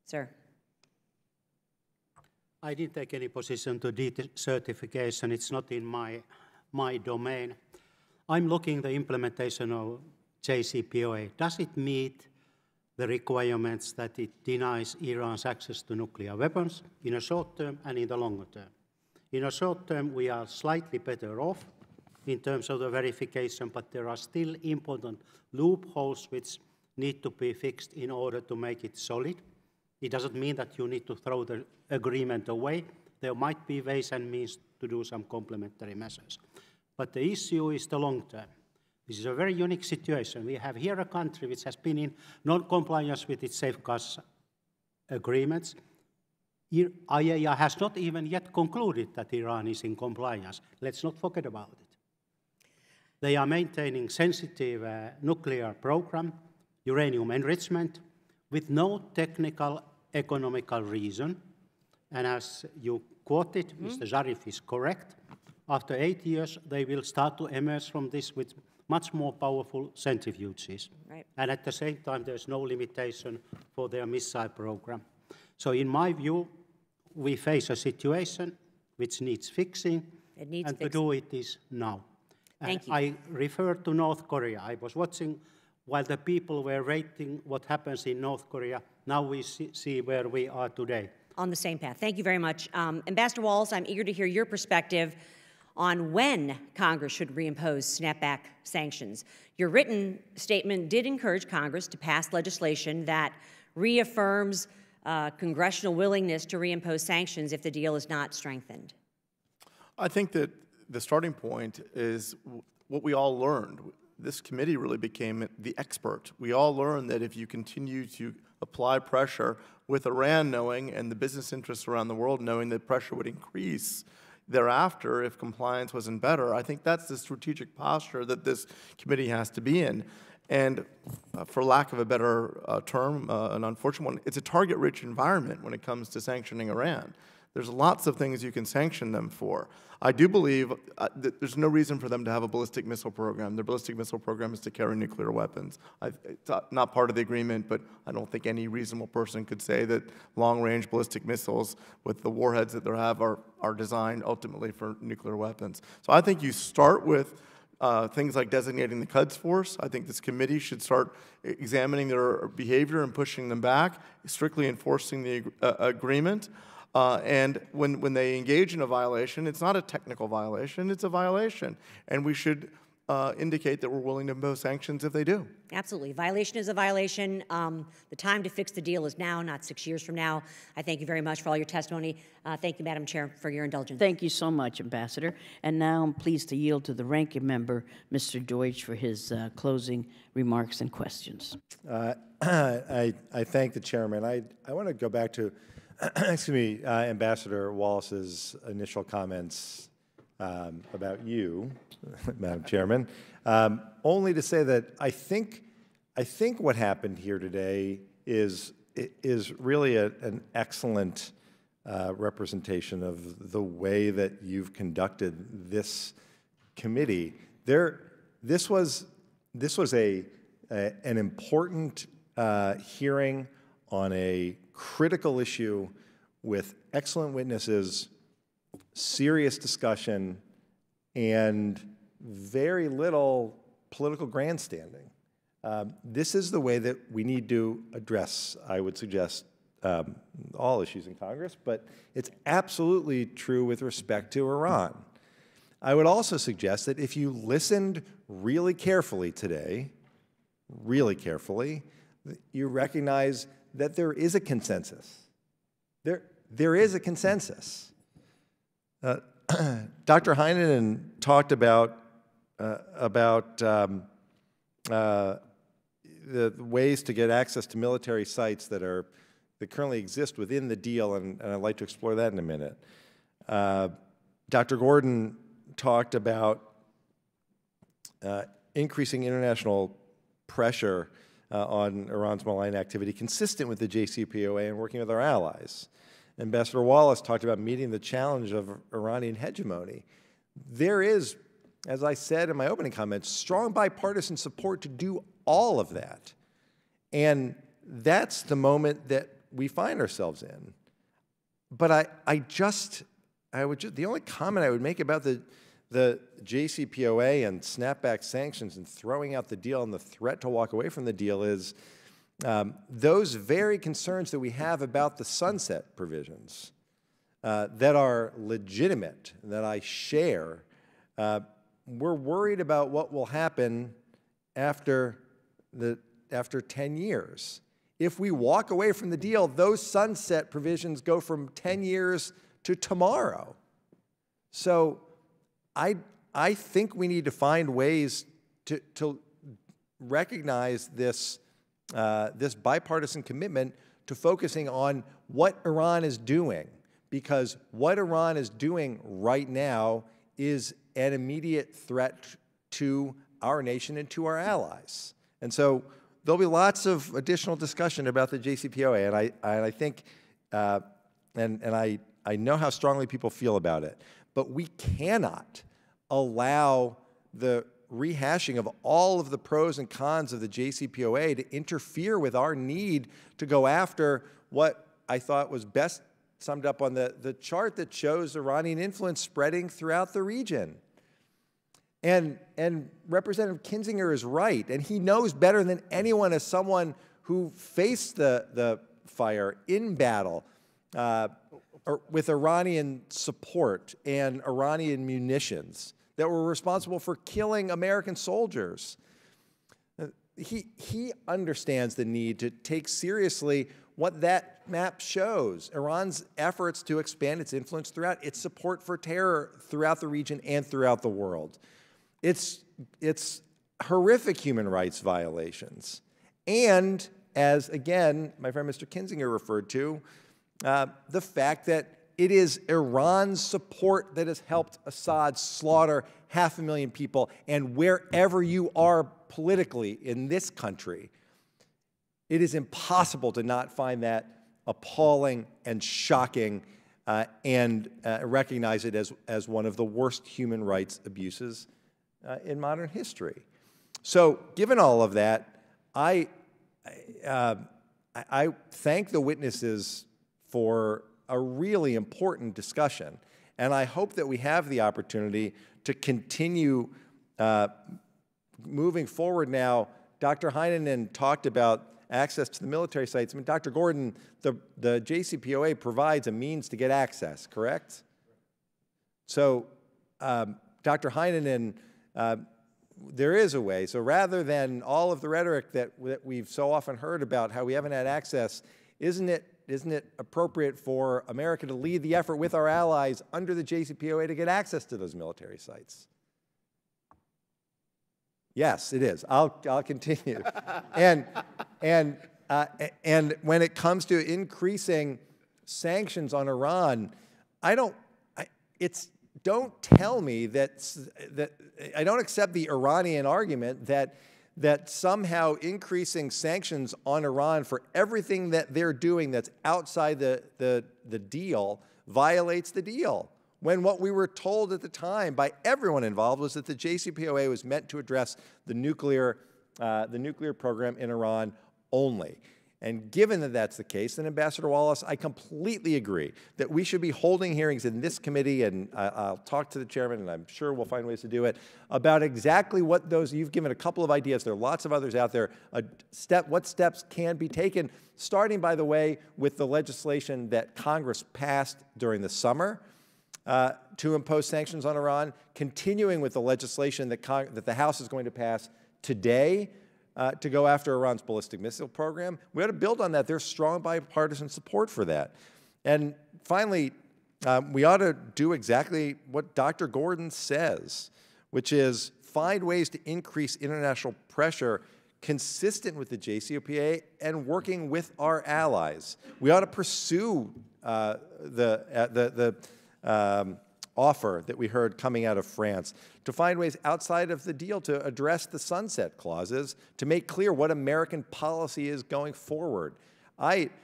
Sir. I didn't take any position to decertification. It's not in my domain. I'm looking at the implementation of JCPOA. Does it meet the requirements that it denies Iran's access to nuclear weapons in a short term and in the longer term? In a short term, we are slightly better off in terms of the verification, but there are still important loopholes which need to be fixed in order to make it solid. It doesn't mean that you need to throw the agreement away. There might be ways and means to do some complementary measures. But the issue is the long term. This is a very unique situation. We have here a country which has been in non-compliance with its safeguards agreements. IAEA has not even yet concluded that Iran is in compliance. Let's not forget about it. They are maintaining sensitive nuclear program, uranium enrichment, with no technical, economical reason. And as you quoted, Mr. Zarif is correct. After 8 years, they will start to emerge from this with much more powerful centrifuges. Right. And at the same time, there's no limitation for their missile program. So in my view, we face a situation which needs fixing, It needs and fixing. to do it is now. Thank you. I refer to North Korea. I was watching while the people were rating what happens in North Korea. Now we see where we are today. On the same path. Thank you very much. Ambassador Wallace, I'm eager to hear your perspective on when Congress should reimpose snapback sanctions. Your written statement did encourage Congress to pass legislation that reaffirms congressional willingness to reimpose sanctions if the deal is not strengthened. I think that the starting point is what we all learned. This committee really became the expert. We all learned that if you continue to apply pressure with Iran knowing and the business interests around the world knowing that pressure would increase thereafter if compliance wasn't better, I think that's the strategic posture that this committee has to be in. And for lack of a better term, an unfortunate one, it's a target-rich environment when it comes to sanctioning Iran. There's lots of things you can sanction them for. I do believe that there's no reason for them to have a ballistic missile program. Their ballistic missile program is to carry nuclear weapons. It's not part of the agreement, but I don't think any reasonable person could say that long-range ballistic missiles with the warheads that they have are designed ultimately for nuclear weapons. So I think you start with things like designating the Quds Force. I think this committee should start examining their behavior and pushing them back, strictly enforcing the agreement. And when they engage in a violation, it's not a technical violation, it's a violation. And we should indicate that we're willing to impose sanctions if they do. Absolutely. Violation is a violation. The time to fix the deal is now, not 6 years from now. I thank you very much for all your testimony. Thank you, Madam Chair, for your indulgence. Thank you so much, Ambassador. And now I'm pleased to yield to the ranking member, Mr. Deutsch, for his closing remarks and questions. I thank the chairman. I want to go back to excuse me, Ambassador Wallace's initial comments about you, Madam Chairman, only to say that I think what happened here today is really an excellent representation of the way that you've conducted this committee. This was an important hearing on a critical issue with excellent witnesses, serious discussion, and very little political grandstanding. This is the way that we need to address, I would suggest, all issues in Congress, but it's absolutely true with respect to Iran. I would also suggest that if you listened really carefully today, you recognize that there is a consensus. There is a consensus. Dr. Heinonen talked about the ways to get access to military sites that currently exist within the deal, and I'd like to explore that in a minute. Dr. Gordon talked about increasing international pressure on Iran's malign activity consistent with the JCPOA and working with our allies. Ambassador Wallace talked about meeting the challenge of Iranian hegemony. There is, as I said in my opening comments, strong bipartisan support to do all of that. And that's the moment that we find ourselves in. But the only comment I would make about the JCPOA and snapback sanctions and throwing out the deal and the threat to walk away from the deal is those very concerns that we have about the sunset provisions that are legitimate, that I share. We're worried about what will happen after 10 years. If we walk away from the deal, those sunset provisions go from 10 years to tomorrow. So I think we need to find ways to recognize this bipartisan commitment to focusing on what Iran is doing, because what Iran is doing right now is an immediate threat to our nation and to our allies. And so there'll be lots of additional discussion about the JCPOA, and I think, and I know how strongly people feel about it, but we cannot allow the rehashing of all of the pros and cons of the JCPOA to interfere with our need to go after what I thought was best summed up on the chart that shows Iranian influence spreading throughout the region. And Representative Kinzinger is right, and he knows better than anyone as someone who faced the fire in battle with Iranian support and Iranian munitions that were responsible for killing American soldiers. He understands the need to take seriously what that map shows, Iran's efforts to expand its influence throughout, its support for terror throughout the region and throughout the world. It's horrific human rights violations. And as, again, my friend Mr. Kinzinger referred to, the fact that it is Iran's support that has helped Assad slaughter 500,000 people, and wherever you are politically in this country, it is impossible to not find that appalling and shocking and recognize it as one of the worst human rights abuses in modern history. So given all of that, I thank the witnesses for a really important discussion, and I hope that we have the opportunity to continue moving forward now. Dr. Heinonen talked about access to the military sites. I mean, Dr. Gordon, the JCPOA provides a means to get access, correct? So, Dr. Heinonen, there is a way. So rather than all of the rhetoric that we've so often heard about how we haven't had access, isn't it appropriate for America to lead the effort with our allies under the JCPOA to get access to those military sites? Yes, it is. I'll continue. And when it comes to increasing sanctions on Iran, don't tell me that I don't accept the Iranian argument that somehow increasing sanctions on Iran for everything that they're doing that's outside the deal violates the deal. When what we were told at the time by everyone involved was that the JCPOA was meant to address the nuclear program in Iran only. And given that that's the case, then Ambassador Wallace, I completely agree that we should be holding hearings in this committee, and I'll talk to the chairman, and I'm sure we'll find ways to do it, about exactly what those, you've given a couple of ideas, there are lots of others out there, what steps can be taken, starting, by the way, with the legislation that Congress passed during the summer to impose sanctions on Iran, continuing with the legislation that the House is going to pass today to go after Iran's ballistic missile program. We ought to build on that. There's strong bipartisan support for that. And finally, we ought to do exactly what Dr. Gordon says, which is find ways to increase international pressure consistent with the JCPOA and working with our allies. We ought to pursue the offer that we heard coming out of France to find ways outside of the deal to address the sunset clauses, to make clear what American policy is going forward. There's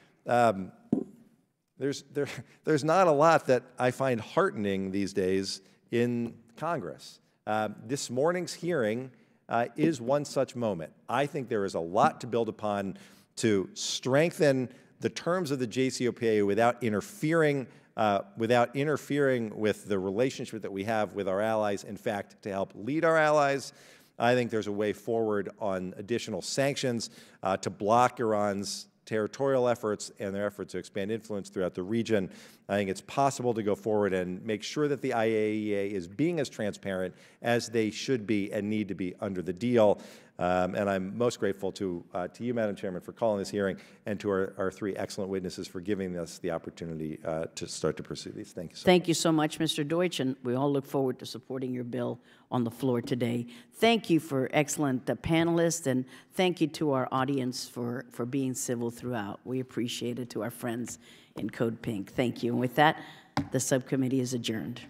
not a lot that I find heartening these days in Congress. This morning's hearing is one such moment. I think there is a lot to build upon to strengthen the terms of the JCPOA without interfering with the relationship that we have with our allies, in fact, to help lead our allies. I think there's a way forward on additional sanctions to block Iran's territorial efforts and their efforts to expand influence throughout the region. I think it's possible to go forward and make sure that the IAEA is being as transparent as they should be and need to be under the deal. And I'm most grateful to you, Madam Chairman, for calling this hearing, and to our three excellent witnesses for giving us the opportunity to start to pursue these. Thank you so much. Thank you so much, Mr. Deutsch, and we all look forward to supporting your bill on the floor today. Thank you for excellent panelists, and thank you to our audience for being civil throughout. We appreciate it. To our friends in Code Pink, thank you. And with that, the subcommittee is adjourned.